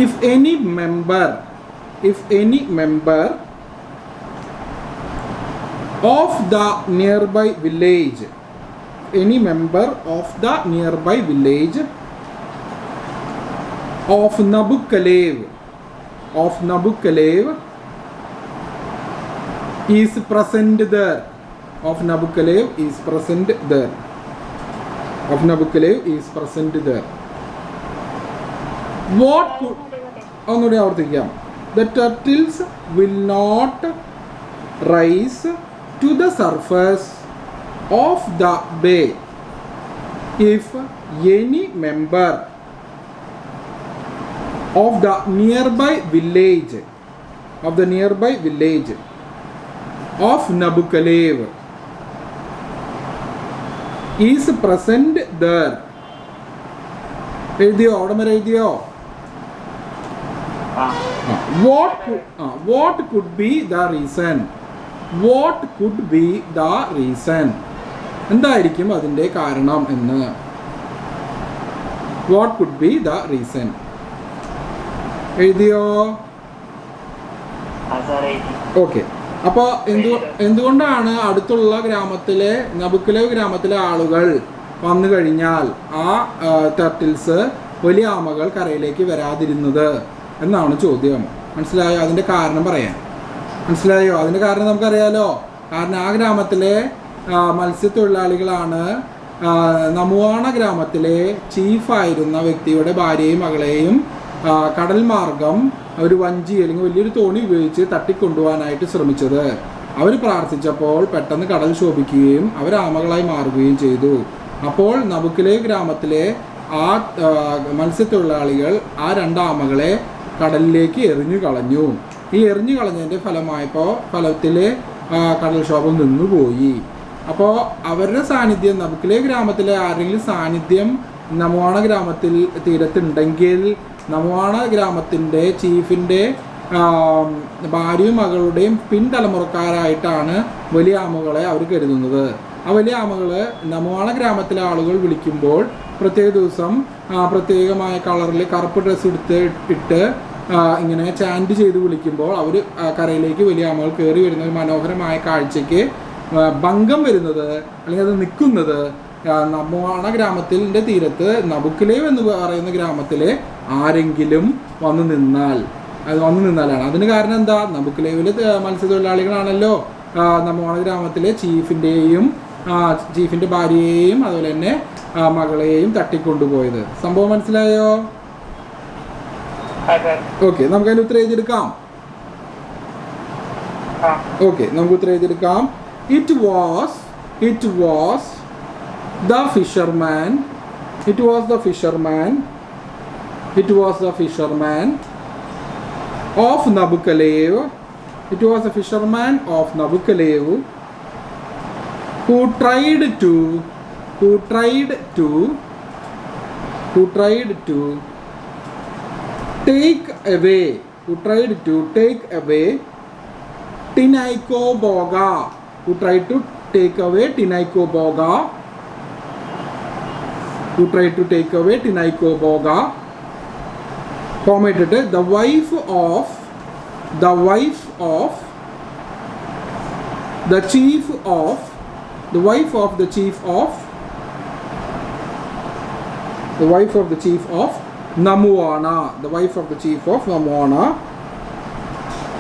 If any member of the nearby village, any member of the nearby village of Nabukalev is present there. Of Nabukalev is present there. Of Nabukalev is present there. What could ഒന്നുകൂടി ആവർത്തിക്കാം. The turtles will not rise to the surface of the bay if any member of the nearby village of Nabukalev is present there. എഴുതിയോ? അവിടെ വരെ എഴുതിയോ? What could be the reason? What could be the reason? എന്തായിരിക്കും അതിൻ്റെ കാരണം എന്ന് what could be the reason? എഴുതിയോ? Okay. അപ്പോൾ എന്തുകൊണ്ടാണ് അടുത്തുള്ള ഗ്രാമത്തിലെ നബുക്കലേവ് ഗ്രാമത്തിലെ ആളുകൾ വന്നു കഴിഞ്ഞാൽ ആ ടർട്ടിൽസ് വലിയ ആമകൾ കരയിലേക്ക് വരാതിരുന്നത് എന്നാണ് ചോദ്യം. മനസ്സിലായോ? അതിൻ്റെ കാരണം പറയാൻ മനസ്സിലായോ? അതിൻ്റെ കാരണം നമുക്കറിയാലോ. കാരണം ആ ഗ്രാമത്തിലെ മത്സ്യത്തൊഴിലാളികളാണ് നമുവാണ ഗ്രാമത്തിലെ ചീഫായിരുന്ന വ്യക്തിയുടെ ഭാര്യയും മകളെയും കടൽ മാർഗം ഒരു വഞ്ചി അല്ലെങ്കിൽ വലിയൊരു തോണി ഉപയോഗിച്ച് തട്ടിക്കൊണ്ടുപോകാനായിട്ട് ശ്രമിച്ചത്. അവർ പ്രാർത്ഥിച്ചപ്പോൾ പെട്ടെന്ന് കടൽ ശോഭിക്കുകയും അവർ ആമകളായി മാറുകയും ചെയ്തു. അപ്പോൾ നബുക്കലേവ് ഗ്രാമത്തിലെ ആ മത്സ്യത്തൊഴിലാളികൾ ആ 2 ആമകളെ കടലിലേക്ക് എറിഞ്ഞു കളഞ്ഞു. ഈ എറിഞ്ഞു കളഞ്ഞതിൻ്റെ ഫലത്തിൽ കടൽക്ഷോഭം നിന്നുപോയി. അപ്പോൾ അവരുടെ സാന്നിധ്യം നബുക്കലേവ് ഗ്രാമത്തിലെ ആരെങ്കിലും സാന്നിധ്യം നമുവാണ ഗ്രാമത്തിൽ തീരത്തുണ്ടെങ്കിൽ നമുവാണ ഗ്രാമത്തിൻ്റെ ചീഫിൻ്റെ ഭാര്യയും മകളുടെയും പിൻതലമുറക്കാരായിട്ടാണ് വലിയ ആമകളെ അവർ കരുതുന്നത്. ആ വലിയ ആമകൾ നമുവാണ ഗ്രാമത്തിലെ ആളുകൾ വിളിക്കുമ്പോൾ പ്രത്യേക ദിവസം പ്രത്യേകമായ കളറിൽ കറുപ്പ് ഡ്രസ്സ് ഇട്ട് ഇങ്ങനെ ചാൻറ്റ് ചെയ്ത് വിളിക്കുമ്പോൾ അവർ കരയിലേക്ക് വലിയ ആമകൾ കയറി വരുന്ന ഒരു മനോഹരമായ കാഴ്ചയ്ക്ക് ഭംഗം വരുന്നത് അല്ലെങ്കിൽ അത് നിൽക്കുന്നത് നമുവാണ ഗ്രാമത്തിൻ്റെ തീരത്ത് നബുക്കലേവ് എന്ന് പറയുന്ന ഗ്രാമത്തിലെ ആരെങ്കിലും വന്നു നിന്നാലാണ്. അതിന് കാരണം എന്താ? നബുക്കലേവിലെ മത്സ്യത്തൊഴിലാളികളാണല്ലോ നമുവാണ ഗ്രാമത്തിലെ ചീഫിൻ്റെ ഭാര്യയെയും അതുപോലെ തന്നെ മകളെയും തട്ടിക്കൊണ്ടുപോയത്. സംഭവം മനസ്സിലായോ? ഓക്കെ, നമുക്കതിന് ഉത്തരം എഴുതിയെടുക്കാം. ഓക്കെ, നമുക്ക് ഉത്തരം എഴുതിയെടുക്കാം. It was the fisherman of Nabuccalev. It was the fisherman of Nabuccalev who tried to take away Tinaicoboga. Who tried to take away Tinaicoboga. Commented the wife of the chief of Namuana.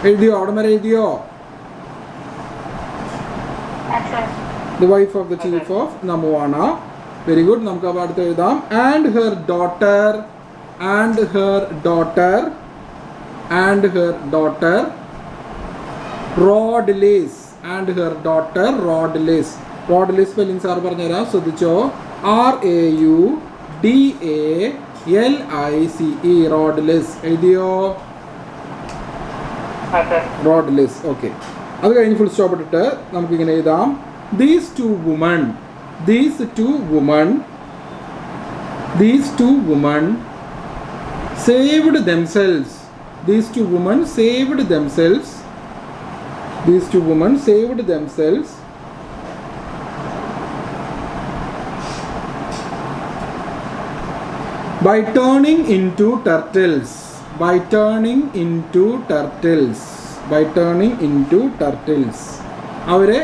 എഴുതിയോ? അവിടെ വരെ എഴുതിയോ? The wife of the chief of Namuana. Very good. നമുക്ക് അപ്പോൾ അടുത്ത് എഴുതാം. And her daughter Rodlis. Rodlis spelling sir പറഞ്ഞുതരാം, ശ്രദ്ധിച്ചോ. RAUDALICE. Rodlis എഴുതിയോ? Rodlis. ഓക്കെ, അത് കഴിഞ്ഞ് ഫുൾ സ്റ്റോപ്പ് ഇട്ടിട്ട് നമുക്കിങ്ങനെ എഴുതാം. These two women saved themselves. By turning into turtles. അവരെ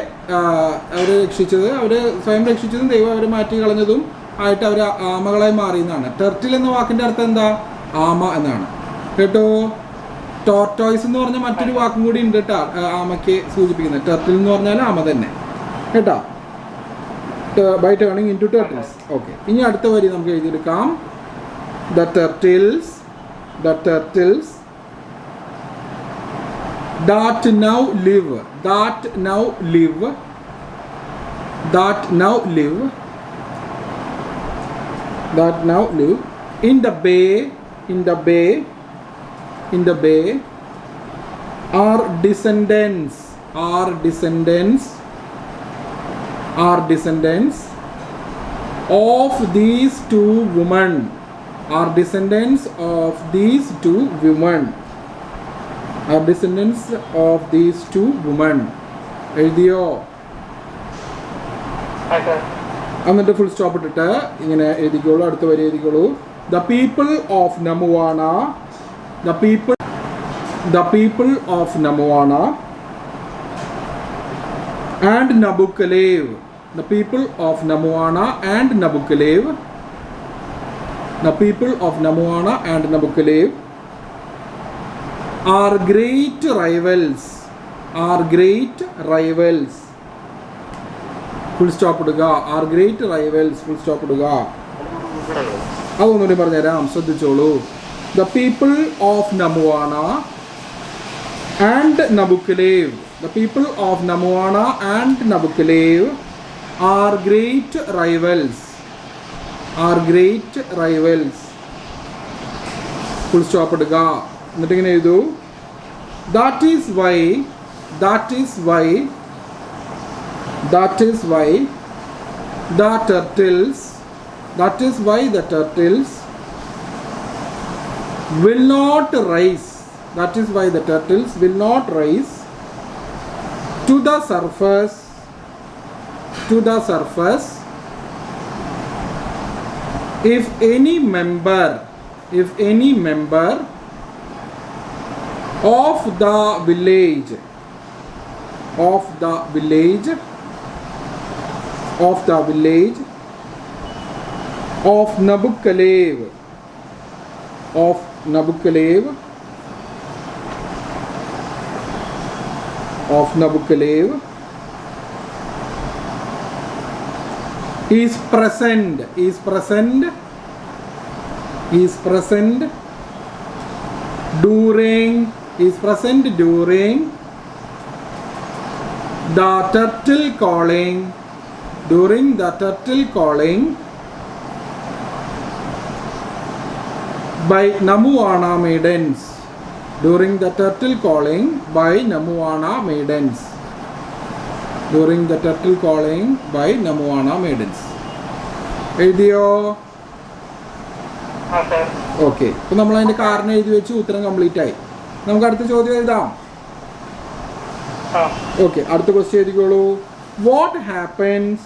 സ്വയം രക്ഷിച്ചതും ദൈവം അവരെ മാറ്റി കളഞ്ഞതും ആയിട്ട് അവർ ആമകളായി മാറിയെന്നാണ്. ടെർട്ടിൽ എന്ന വാക്കിൻ്റെ അർത്ഥം എന്താ? ആമ എന്നാണ് കേട്ടോ. ടോർട്ടോയ്സ് എന്ന് പറഞ്ഞ മറ്റൊരു വാക്കും കൂടി ഉണ്ട് കേട്ടോ ആമയ്ക്ക് സൂചിപ്പിക്കുന്നത്. ടെർട്ടിൽ എന്ന് പറഞ്ഞാൽ ആമ തന്നെ കേട്ടോ. By turning into turtles. Okay, ഇനി അടുത്ത വരി നമുക്ക് എഴുതിയെടുക്കാം. The turtles that now live in the bay are descendants of these two women. എഴുതിയോ? എന്നിട്ട് ഫുൾ സ്റ്റോപ്പ് ഇട്ടിട്ട് ഇങ്ങനെ എഴുതിക്കോളൂ, അടുത്ത വരി എഴുതിക്കോളൂ. The people of Namuwana, the people of Namuwana and Nabukalev, the people of Namuwana and Nabukalev, the people of Namuwana and Nabukalev are great rivals, are great rivals, full stop ഇടുക, are great rivals, full stop ഇടുക. അതൊന്നുകൂടി പറഞ്ഞുതരാം, ശ്രദ്ധിച്ചോളൂ. The people of Namuwana and Nabukalev, the people of Namuwana and Nabukalev are great rivals, are great rivals, full stop ഇടുക. എന്നിട്ട് ഇങ്ങനെ എഴുതൂ. That is why the turtles will not rise, that is why the turtles will not rise to the surface if any member of the village of Nabukalev is present during the turtle calling by Namuwana maidens, during the turtle calling by Namuwana maidens, during the turtle calling by Namuwana maidens. എഴുതിയോ? Okay, അപ്പോൾ നമ്മൾ അതിൻ്റെ കാരണം എഴുതി വെച്ച് ഉത്തരം complete ആയി. നമുക്ക് അടുത്ത ചോദ്യം എഴുതാം. ഓക്കെ, അടുത്ത question എഴുതിക്കോളൂ. What happens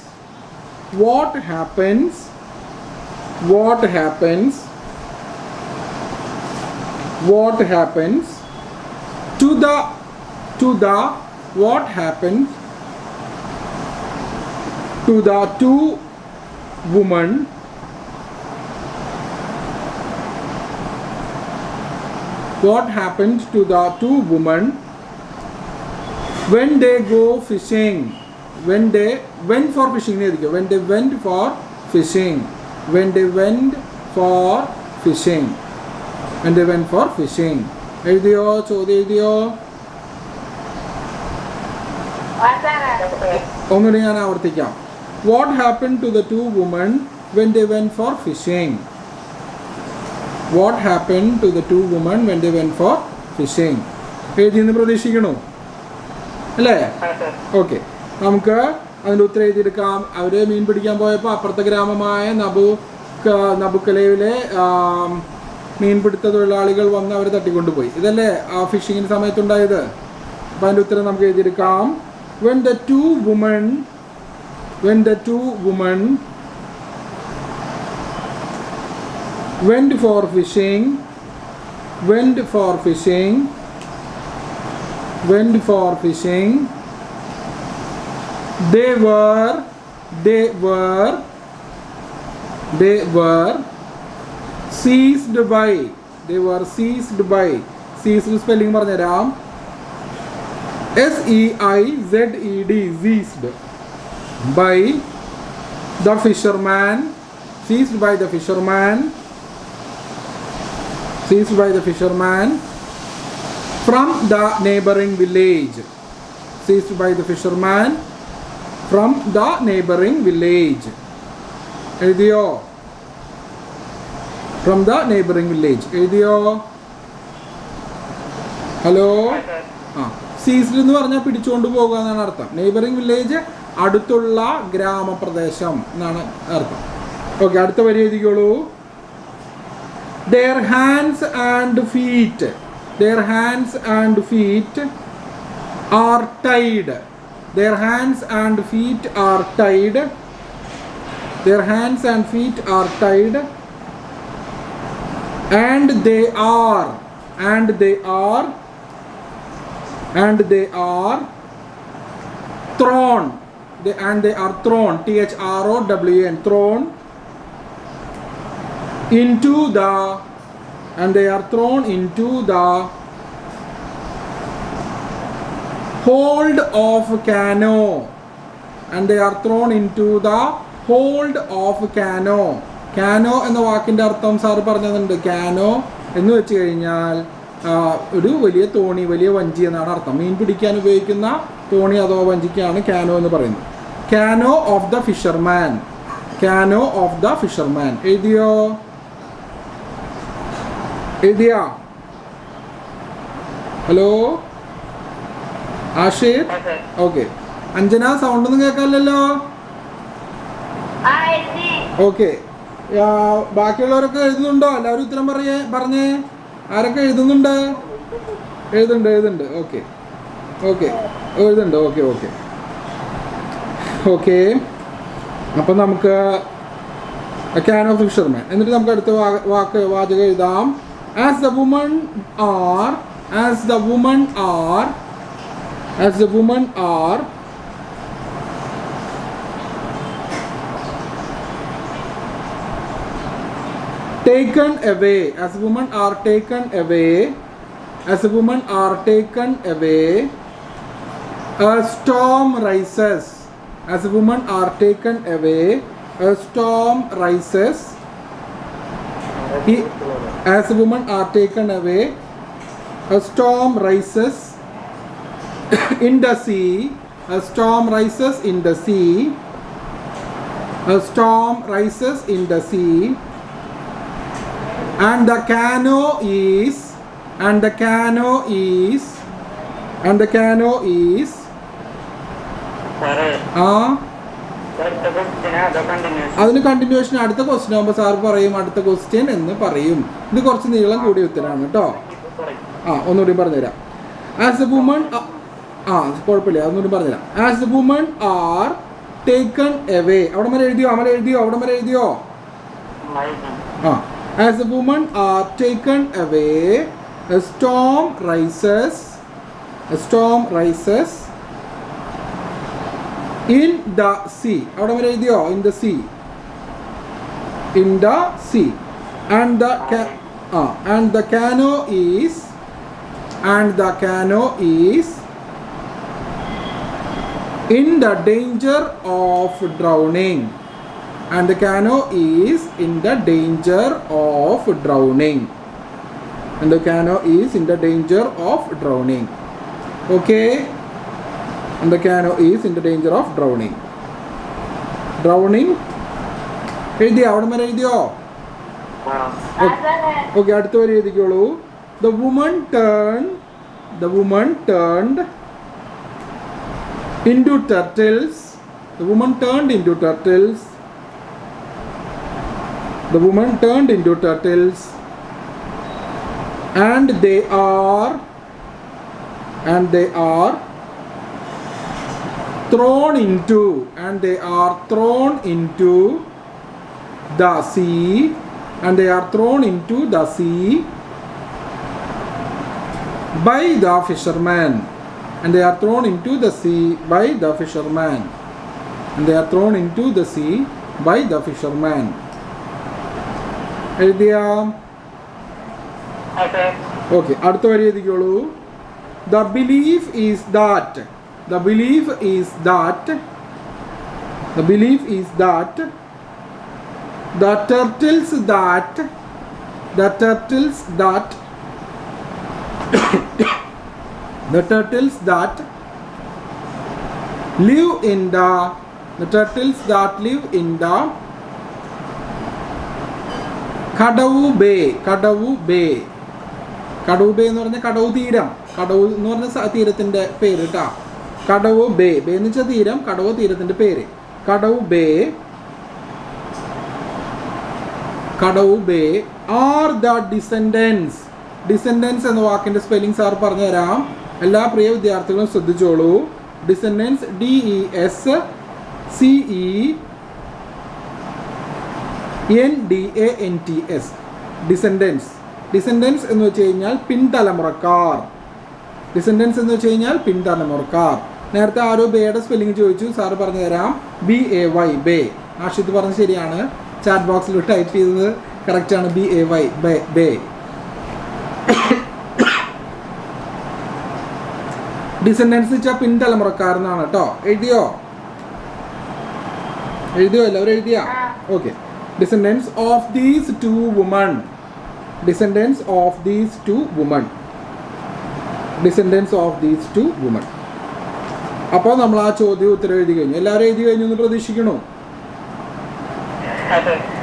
to the two women when they go fishing, when they went for fishing, when they went for fishing, എഴുതിയോ? ചോദ്യം എഴുതിയോ? ഒന്നുകൂടി ഞാൻ ആവർത്തിക്കാം. What happened to the two women when they went for fishing? What happened to the two women when they went for fishing? എഴുതിയെന്ന് പ്രതീക്ഷിക്കണോ? അല്ലേ? Okay, നമുക്ക് അതിൻ്റെ ഉത്തരം എഴുതിയെടുക്കാം. അവർ മീൻ പിടിക്കാൻ പോയപ്പോൾ അപ്പുറത്തെ ഗ്രാമമായ നബുക്കലേവിലെ മീൻപിടുത്ത തൊഴിലാളികൾ വന്ന് അവർ തട്ടിക്കൊണ്ടുപോയി. ഇതല്ലേ ആ ഫിഷിങ്ങിന് സമയത്തുണ്ടായത്? അപ്പം അതിൻ്റെ ഉത്തരം നമുക്ക് എഴുതിയെടുക്കാം. When the two women went for fishing, they were seized by, seized spelling പറഞ്ഞുതരാം. SEIZED, seized by the fisherman, from the neighboring village, എഴുതിയോ? From the neighboring village എഴുതിയോ? ഹലോ? സീസ്ഡ് എന്ന് പറഞ്ഞാൽ പിടിച്ചുകൊണ്ട് പോകുക എന്നാണ് അർത്ഥം. നെയ്ബറിംഗ് വില്ലേജ് അടുത്തുള്ള ഗ്രാമപ്രദേശം എന്നാണ് അർത്ഥം. ഓക്കെ, അടുത്ത വരി എഴുതിക്കോളൂ. Their hands and feet are tied. Their hands and feet are tied and they are thrown, they are thrown, thrown, thrown into the, and they are thrown into the hold of canoe, and they are thrown into the hold of canoe. കാനോ എന്ന വാക്കിൻ്റെ അർത്ഥം sir പറഞ്ഞതുണ്ട്. കാനോ എന്ന് വെച്ച് കഴിഞ്ഞാൽ ഒരു വലിയ തോണി, വലിയ വഞ്ചി എന്നാണ് അർത്ഥം. മീൻ പിടിക്കാൻ ഉപയോഗിക്കുന്ന തോണി അഥവാ വഞ്ചിക്കാണ് കാനോ എന്ന് പറയുന്നത്. Canoe of the fisherman, canoe of the fisherman. എഴുതിയോ? എഴുതിയാ? Hello Ashir? Okay. Anjana sound ഒന്നും കേൾക്കാമല്ലോ? ഓക്കെ. ബാക്കിയുള്ളവരൊക്കെ എഴുതുന്നുണ്ടോ? എല്ലാവരും ഉത്തരം പറഞ്ഞേ. ആരൊക്കെ എഴുതുന്നുണ്ട്? എഴുതുന്നുണ്ട്. ഓക്കെ എഴുതുന്നുണ്ട്. ഓക്കെ. അപ്പം നമുക്ക് ക്യാൻ ഓഫ് ഫിഷർമാൻ. എന്നിട്ട് നമുക്ക് അടുത്ത വാചകം എഴുതാം. As the woman are taken away, as women are taken away, a storm rises, as women are taken away, a storm rises, as women are taken away, a storm rises in the sea, a storm rises in the sea, a storm rises in the sea, and the canoe is അതിന് continuation അടുത്ത question ആകുമ്പോൾ sir പറയും അടുത്ത question എന്ന് പറയും. ഇത് കുറച്ച് നീളം കൂടിയ ഉത്തരമാണ് കേട്ടോ. ഒന്നുകൂടി പറഞ്ഞുതരാം. ആസ് എ വുമൺ, കുഴപ്പമില്ല, ഒന്നുകൂടി പറഞ്ഞുതരാം. As A woman are taken away. അവിടെ വരെ എഴുതിയോ? അവിടെ വരെ എഴുതിയോ? As the women are taken away, a storm rises in the sea. അവിടെ വരെ എഴുതിയോ? In the sea. And the canoe is in the danger of drowning. And the canoe is in the danger of drowning. Okay? And the canoe is in the danger of drowning. എഴുതിയോ? അവിടെ വരെ എഴുതിയോ? Okay. അടുത്ത വരെ എഴുതിക്കോളൂ. The woman turned into turtles. The woman turned into turtles, and they are thrown into the sea, by the fisherman. എഴുതിയാ? Okay. അടുത്ത വരി എഴുതിക്കോളൂ. The belief is that the turtles that live in the Kadavu bay എന്ന് പറഞ്ഞ കടവു തീരം. കടവു എന്ന് പറഞ്ഞ തീരത്തിൻ്റെ പേര് കേട്ടോ. കടവു ബേ എന്ന് വെച്ചാൽ തീരം, കടവു തീരത്തിൻ്റെ പേര്. കടവു ബേ ആർ ദ ഡിസെൻഡൻസ് എന്ന വാക്കിൻ്റെ സ്പെല്ലിംഗ് സാർ പറഞ്ഞു തരാം. എല്ലാ പ്രിയ വിദ്യാർത്ഥികളും ശ്രദ്ധിച്ചോളൂ. Descendants DESCENDANTS. ഡിസെൻഡൻസ് എന്ന് വെച്ച് കഴിഞ്ഞാൽ പിൻതലമുറക്കാർ. ഡിസെൻഡൻസ് എന്ന് വെച്ച് കഴിഞ്ഞാൽ പിൻതലമുറക്കാർ. നേരത്തെ ആരോ ബേയുടെ സ്പെല്ലിംഗ് ചോദിച്ചു, സാറ് പറഞ്ഞു തരാം. BAY, bay. ആഷിത്ത് പറഞ്ഞത് ശരിയാണ്, ചാറ്റ് ബോക്സിൽ ടൈപ്പ് ചെയ്തത് കറക്റ്റാണ്. BAY, bay. ഡിസെൻഡൻസ് വെച്ചാൽ പിൻതലമുറക്കാരെന്നാണ് കേട്ടോ. എഴുതിയോ എല്ലാവരും എഴുതിയാ? Okay. Descendants of these two women. Descendants of these two women. Descendants of these two women. അപ്പോൾ നമ്മൾ ആ ചോദ്യം ഉത്തരം എഴുതി കഴിഞ്ഞു. എല്ലാവരും എഴുതി കഴിഞ്ഞു എന്ന് പ്രതീക്ഷിക്കണോ?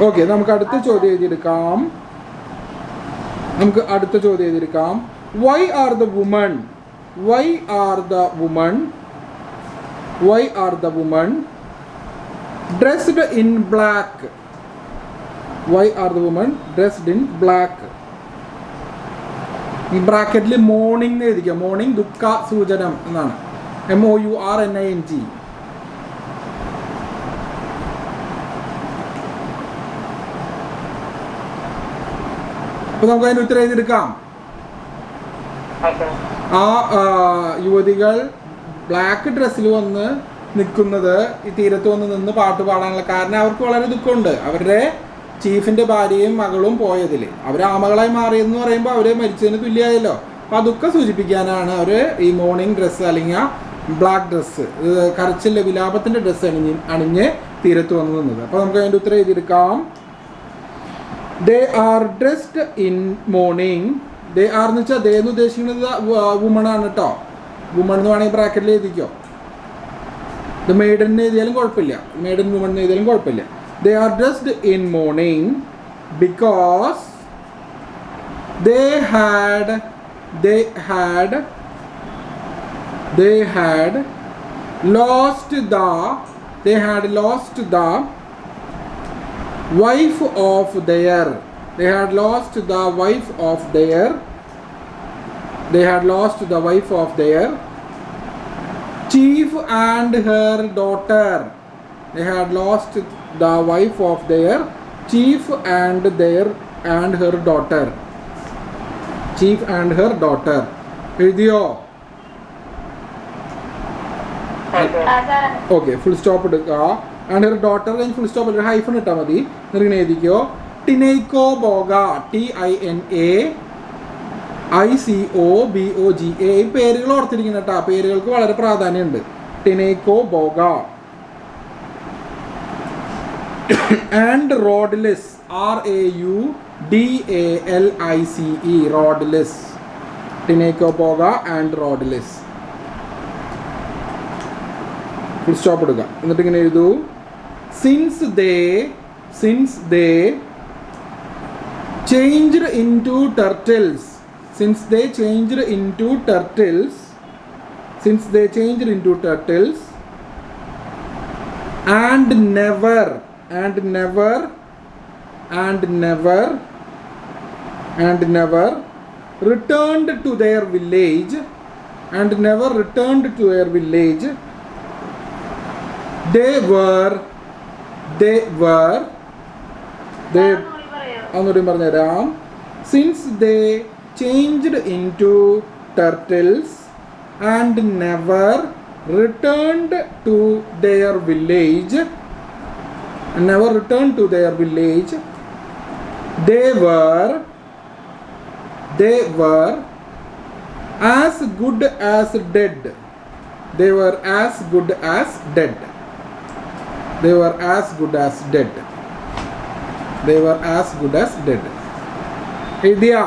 ഓക്കെ, നമുക്ക് അടുത്ത ചോദ്യം എഴുതിയെടുക്കാം. Why are the women dressed in black? Why are the women dressed in black? ഈ ബ്രാക്കറ്റിൽ മോർണിംഗ് എഴുതിക്കുക. മോർണിംഗ് ദുഃഖ സൂചനം എന്നാണ്. MOURNING. അപ്പൊ നമുക്ക് അതിന് ഉത്തരം എഴുതിയെടുക്കാം. ആ യുവതികൾ ബ്ലാക്ക് ഡ്രസ്സിൽ വന്ന് നിൽക്കുന്നത്, ഈ തീരത്ത് വന്ന് നിന്ന് പാട്ട് പാടാനുള്ള കാരണം അവർക്ക് വളരെ ദുഃഖമുണ്ട്. അവരുടെ ചീഫിൻ്റെ ഭാര്യയും മകളും പോയതിൽ അവർ ആമകളായി മാറിയെന്ന് പറയുമ്പോൾ അവർ മരിച്ചതിന് തുല്യമായല്ലോ. അപ്പോൾ ആ ദുഃഖം സൂചിപ്പിക്കാനാണ് അവർ ഈ മോർണിംഗ് ഡ്രസ്സ് അല്ലെങ്കിൽ ബ്ലാക്ക് ഡ്രസ്സ്, കരച്ചിലെ വിലാപത്തിൻ്റെ ഡ്രസ്സ് അണിഞ്ഞ് തീരത്ത് വന്ന് നിന്നത്. അപ്പോൾ നമുക്ക് അതിൻ്റെ ഉത്തരം എഴുതിയെടുക്കാം. They are dressed in mourning. They are എന്ന് വെച്ചാൽ ദേ എന്ന് ഉദ്ദേശിക്കുന്നത് വുമണാണ് കേട്ടോ. വുമൺ എന്ന് വേണമെങ്കിൽ ബ്രാക്കറ്റിൽ എഴുതിക്കോ. ഇത് മെയ്ഡൻ എഴുതിയാലും കുഴപ്പമില്ല, മെയ്ഡൻ വുമൺ എഴുതിയാലും കുഴപ്പമില്ല. They are dressed in mourning because they had lost the wife of their chief and her daughter. They had lost the wife of their chief and her daughter. Chief and her daughter. എഴുതിയോ? Okay, full stop എടുക്കുക. And her daughter കഴിഞ്ഞ് full stop ഒരു hyphen ഇട്ടാൽ മതി. എന്നിങ്ങനെ എഴുതിക്കോ. ടിനൈക്കോ ബോഗ. TINAICOBOGA. ഈ പേരുകൾ ഓർത്തിരിക്കണം കേട്ടോ. പേരുകൾക്ക് വളരെ പ്രാധാന്യമുണ്ട്. ടിനൈക്കോ ബോഗ. And Rodless, RAUDALICE, Rodless. Tineko Boga and Rodless. Full stop എടുക്കുക. എന്നിട്ട് ഇങ്ങനെ എഴുതൂ. Since they changed into turtles. And never returned to their village. They were ഒന്നുകൂടി പറഞ്ഞുതരാം. Since they changed into turtles and never returned to their village, they were as good as dead. എഴുതിയാ?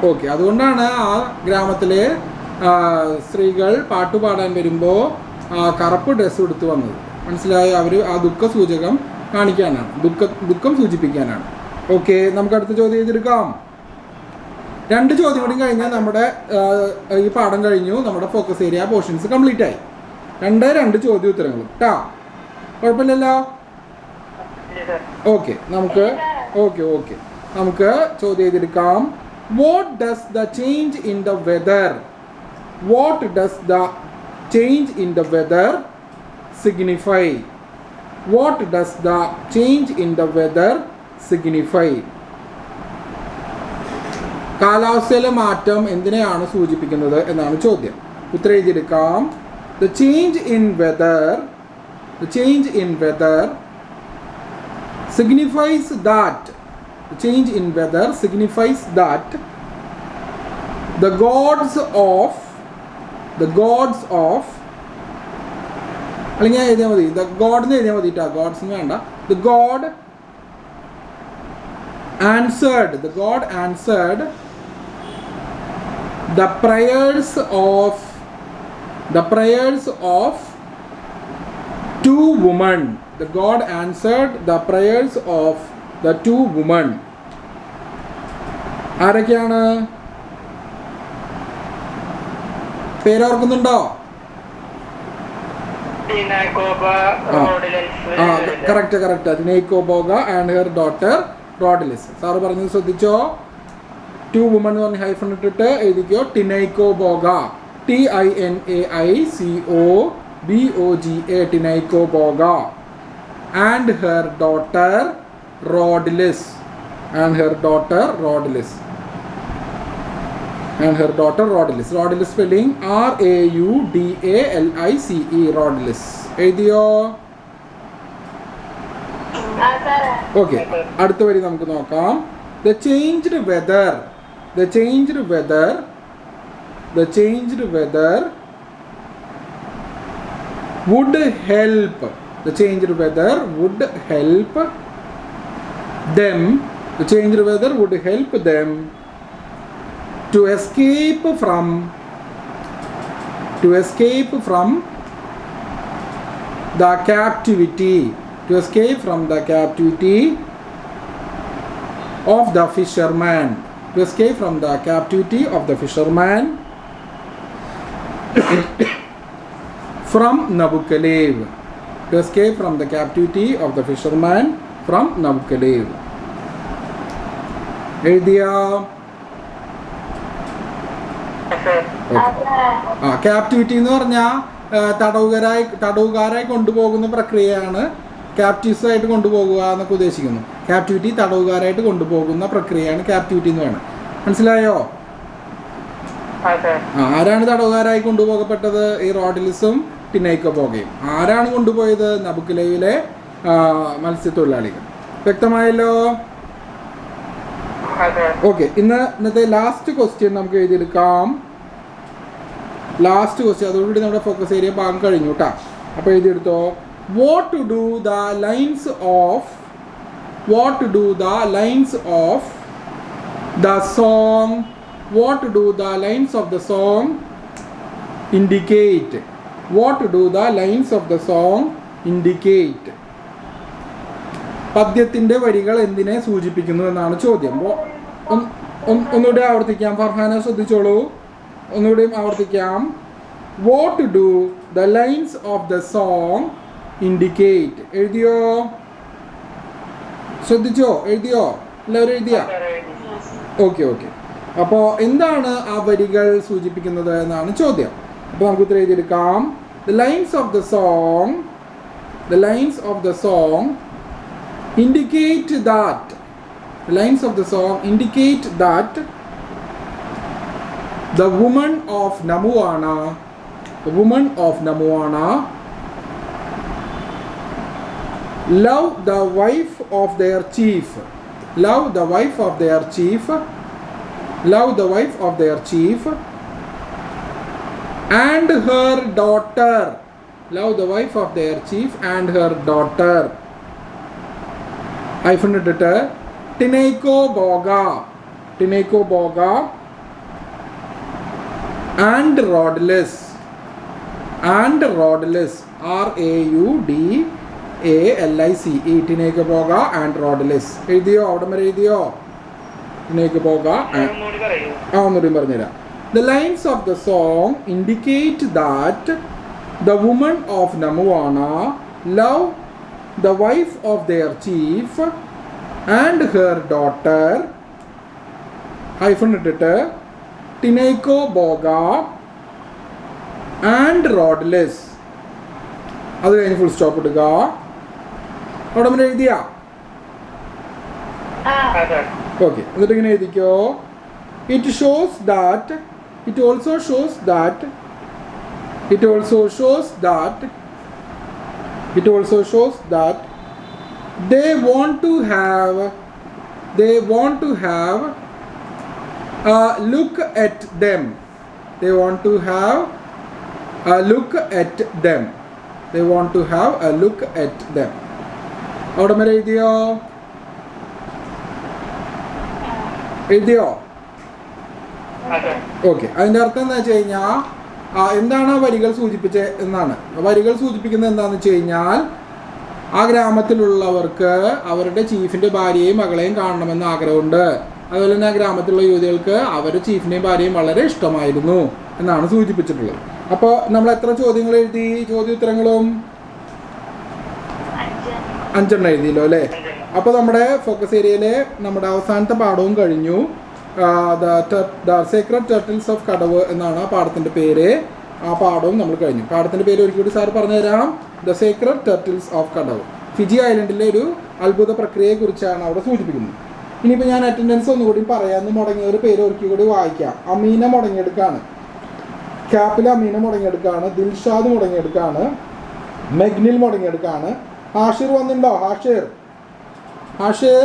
Okay. അതുകൊണ്ടാണ് ആ ഗ്രാമത്തിലെ സ്ത്രീകൾ പാട്ടുപാടാൻ വരുമ്പോൾ കറുപ്പ് dress എടുത്ത് വന്നത്. മനസ്സിലായോ? അവർ ആ ദുഃഖ സൂചകം കാണിക്കാനാണ്, ദുഃഖം സൂചിപ്പിക്കാനാണ്. ഓക്കെ, നമുക്ക് അടുത്ത ചോദ്യം ചെയ്തെടുക്കാം. 2 ചോദ്യം കൂടി കഴിഞ്ഞാൽ നമ്മുടെ ഈ പാഠം കഴിഞ്ഞു. നമ്മുടെ ഫോക്കസ് ഏരിയ പോർഷൻസ് കംപ്ലീറ്റ് ആയി. 2 ചോദ്യ ഉത്തരങ്ങളും കേട്ടോ. കുഴപ്പമില്ലല്ലോ? ഓക്കെ, നമുക്ക് ചോദ്യം ചെയ്തെടുക്കാം. What does the change in the weather signify? What does the change in the weather signify? കാലാവസ്ഥയിലെ മാറ്റം എന്തിനെയാണ് സൂചിപ്പിക്കുന്നത് എന്നാണ് ചോദ്യം. ഉത്തരം എഴുതിയെടുക്കാം. The change in weather signifies that the gods of അല്ലെങ്കിൽ എഴുതിയാൽ മതി, the god എന്ന് എഴുതിയാൽ മതി കേട്ടോ, gods വേണ്ട. The god answered the prayers of two women. The god answered the prayers of the two women. ആരൊക്കെയാണ്? പേരോർക്കുന്നുണ്ടോ? Correct. Tinaico Boga and her daughter Rhodalis. Sir പറഞ്ഞത് ശ്രദ്ധിച്ചോ? ടു വുമൺ എന്ന് പറഞ്ഞ് ഹൈഫൺ ഇട്ടിട്ട് എഴുതിക്കോ. Tinaico Boga, TINAICOBOGA, Tinaico Boga, and her daughter Rhodalis. Rhodalis spelling RAUDALICE, Rhodalis. എഴുതിയോ? Okay, അടുത്ത വരി നമുക്ക് നോക്കാം. The changed weather would help them to escape from the captivity of the fisherman. From Nabucalev. To escape from the captivity of the fisherman from Nabucalev. എഴുതിയാ? Captivity എന്ന് പറഞ്ഞാൽ തടവുകാരായി കൊണ്ടുപോകുന്ന പ്രക്രിയയാണ്. ക്യാപ്റ്റീവ്സ് ആയിട്ട് കൊണ്ടുപോകുക എന്നൊക്കെ ഉദ്ദേശിക്കുന്നു. ക്യാപ്റ്റിവിറ്റി തടവുകാരായിട്ട് കൊണ്ടുപോകുന്ന പ്രക്രിയയാണ് ക്യാപ്റ്റിവിറ്റി എന്ന് വേണം. മനസ്സിലായോ? ആരാണ് തടവുകാരായി കൊണ്ടുപോകപ്പെട്ടത്? ഈ റോഡിലിസും ടിനൈക്കോ ബോഗയും. ആരാണ് കൊണ്ടുപോയത്? നബുക്കലേവിലെ മത്സ്യത്തൊഴിലാളികൾ. വ്യക്തമായല്ലോ? ഓക്കെ, ഇന്നത്തെ ലാസ്റ്റ് ക്വസ്റ്റ്യൻ നമുക്ക് എഴുതിയെടുക്കാം. അതോടുകൂടി നമ്മുടെ ഫോക്കസ് ഏരിയ ഭാഗം കഴിഞ്ഞു കേട്ടോ. അപ്പോൾ എഴുതിയെടുത്തോ. What to do the lines of the song indicate? പദ്യത്തിന്റെ വരികൾ എന്തിനെ സൂചിപ്പിക്കുന്നു എന്നാണ് ചോദ്യം. ഒന്നുകൂടി ആവർത്തിക്കാം. ഫർഹാന ശ്രദ്ധിച്ചോളൂ. ഒന്നുകൂടിയും ആവർത്തിക്കാം. What do the lines of the song indicate? എഴുതിയോ? ശ്രദ്ധിച്ചോ? എഴുതിയോ? എല്ലാവരും എഴുതിയാ? ഓക്കെ. അപ്പോൾ എന്താണ് ആ വരികൾ സൂചിപ്പിക്കുന്നത് എന്നാണ് ചോദ്യം. അപ്പോൾ നമുക്ക് ഉത്തരം എഴുതിയെടുക്കാം. The lines of the song indicate that the woman of Namuana love the wife of their chief and her daughter. hyphen ഇട്ടിട്ട് Tinaico Boga and Rhodalis, RAUDALICE, Tinaico Boga and Rhodalis. എഴുതിയോ? അവിടെ വരെ എഴുതിയോ? Tinaico Boga ഒന്നുകൂടി പറഞ്ഞുതരാം. The lines of the song indicate that the women of Namuana love the wife of their chief and her daughter, hyphen ഇട്ടിട്ട് Tinaico Boga and Rhodalis. അത് കഴിഞ്ഞ് full stop ഇടുക. അവിടെ വരെ എഴുതിയാ? ഓക്കെ, എന്നിട്ട് ഇങ്ങനെ എഴുതിക്കോ. It shows that it also shows that they want to have a look at them. They want to have a look at them. അവിടെ വരെ എഴുതിയോ? ഓക്കെ, അതിൻ്റെ അർത്ഥം എന്താ വെച്ച് കഴിഞ്ഞാൽ എന്താണ് ആ വരികൾ സൂചിപ്പിച്ചത് എന്നാണ്. വരികൾ സൂചിപ്പിക്കുന്നത് എന്താണെന്ന് വെച്ച് കഴിഞ്ഞാൽ ആ ഗ്രാമത്തിലുള്ളവർക്ക് അവരുടെ ചീഫിൻ്റെ ഭാര്യയെയും മകളെയും കാണണമെന്ന് ആഗ്രഹമുണ്ട്. അതുപോലെ തന്നെ ആ ഗ്രാമത്തിലുള്ള യുവതികൾക്ക് അവരുടെ ചീഫിൻ്റെയും ഭാര്യയും വളരെ ഇഷ്ടമായിരുന്നു എന്നാണ് സൂചിപ്പിച്ചിട്ടുള്ളത്. അപ്പോൾ നമ്മൾ എത്ര ചോദ്യങ്ങൾ എഴുതി? ചോദ്യോത്തരങ്ങളും 5 എഴുതിയല്ലോ അല്ലേ? അപ്പോൾ നമ്മുടെ ഫോക്കസ് ഏരിയയിലെ നമ്മുടെ അവസാനത്തെ പാഠവും കഴിഞ്ഞു. ദ സീക്രട്ട് ടർട്ടിൽസ് ഓഫ് കടവ് എന്നാണ് ആ പാഠത്തിൻ്റെ പേര്. ആ പാഠവും നമ്മൾ കഴിഞ്ഞു. പാഠത്തിൻ്റെ പേര് ഒരിക്കലും സാർ പറഞ്ഞുതരാം. The secret turtles of Kadavu. Fiji ഐലൻഡിലെ ഒരു അത്ഭുത പ്രക്രിയയെക്കുറിച്ചാണ് അവിടെ സൂചിപ്പിക്കുന്നത്. ഇനിയിപ്പോൾ ഞാൻ അറ്റൻഡൻസ് ഒന്നുകൂടി പറയാമെന്ന് മുടങ്ങിയ ഒരു പേര് ഒരിക്കൽ കൂടി വായിക്കാം. അമീന മുടങ്ങിയെടുക്കാണ്, ക്യാപ്പിൽ അമീന മുടങ്ങിയെടുക്കാണ്, ദിൽഷാദ് മുടങ്ങിയെടുക്കാണ്, മെഗ്നിൽ മുടങ്ങിയെടുക്കാണ്. ഹാഷിർ വന്നിട്ടുണ്ടോ? ഹാഷിർ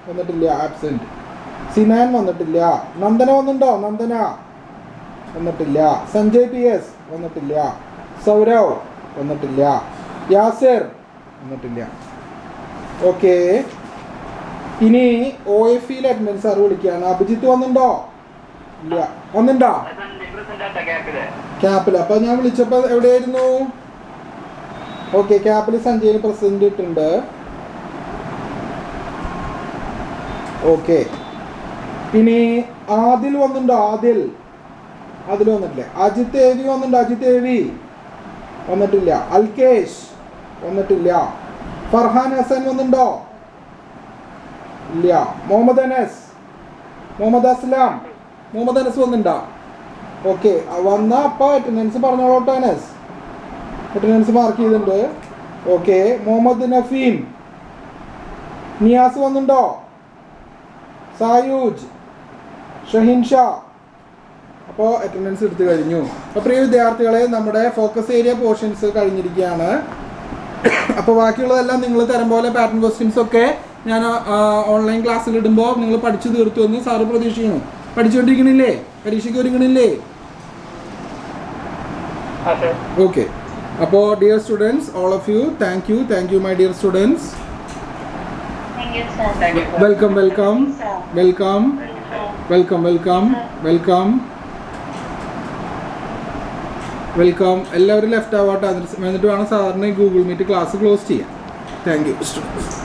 വന്നിട്ടില്ല, ആബ്സെൻറ്റ്. സിനാൻ വന്നിട്ടില്ല. നന്ദന വന്നിട്ടുണ്ടോ? നന്ദന വന്നിട്ടില്ല. സഞ്ജയ് PS വന്നിട്ടില്ല. സൗരവ് വന്നിട്ടില്ല. യാസിർ വന്നിട്ടില്ല. ഓക്കെ, ഇനി OFE അറ്റൻഡൻസ് സാർ വിളിക്കുകയാണ്. അഭിജിത്ത് വന്നിട്ടുണ്ടോ? ഇല്ല. വന്നിട്ടുണ്ടോ? ക്യാപ്പിൽ. അപ്പോൾ ഞാൻ വിളിച്ചപ്പോൾ എവിടെയായിരുന്നു? ഓക്കെ, ക്യാപ്പിൽ സഞ്ജയിന് പ്രസന്റ് ഇട്ടുണ്ട്. ഓക്കെ, ഇനി ആദിൽ വന്നിട്ടുണ്ടോ? ആദിൽ വന്നിട്ടില്ല. അജിത് ഏവി വന്നിട്ടുണ്ടോ? അജിത് ഏവി വന്നിട്ടില്ല. അൽകേഷ് വന്നിട്ടില്ല. ഫർഹാൻ ഹസൻ വന്നിട്ടുണ്ടോ? ഇല്ല. മുഹമ്മദ് അനസ് വന്നിട്ടുണ്ടോ? ഓക്കെ, വന്ന അപ്പോൾ അറ്റൻഡൻസ് പറഞ്ഞോളൂട്ടോ. അനസ് അറ്റൻഡൻസ് മാർക്ക് ചെയ്തിട്ടുണ്ട്. ഓക്കെ, മുഹമ്മദ് നഫീം. നിയാസ് വന്നിട്ടുണ്ടോ? സായൂജ്, ഷഹീൻ ഷാ. അപ്പോൾ അറ്റൻഡൻസ് എടുത്തു കഴിഞ്ഞു. അപ്പോൾ പ്രിയ വിദ്യാർത്ഥികളെ, നമ്മുടെ ഫോക്കസ് ഏരിയ പോർഷൻസ് കഴിഞ്ഞിരിക്കുകയാണ്. അപ്പോൾ ബാക്കിയുള്ളതെല്ലാം നിങ്ങൾ തരം പോലെ പാറ്റേൺ ക്വസ്റ്റ്യൻസ് ഒക്കെ ഞാൻ ഓൺലൈൻ ക്ലാസ്സിൽ ഇടുമ്പോൾ നിങ്ങൾ പഠിച്ചു തീർത്തു എന്ന് സാറ് പ്രതീക്ഷിക്കണം. പഠിച്ചുകൊണ്ടിരിക്കണില്ലേ? പരീക്ഷയ്ക്ക് ഒരുങ്ങണില്ലേ? ഓക്കെ, അപ്പോൾ dear students, all of you, thank you my dear students. Welcome. എല്ലാവരും ലെഫ്റ്റ് ആവാട്ടെ, എന്നിട്ട് വേണം സാറിന് ഗൂഗിൾ മീറ്റ് ക്ലാസ് ക്ലോസ് ചെയ്യാൻ. Thank you students.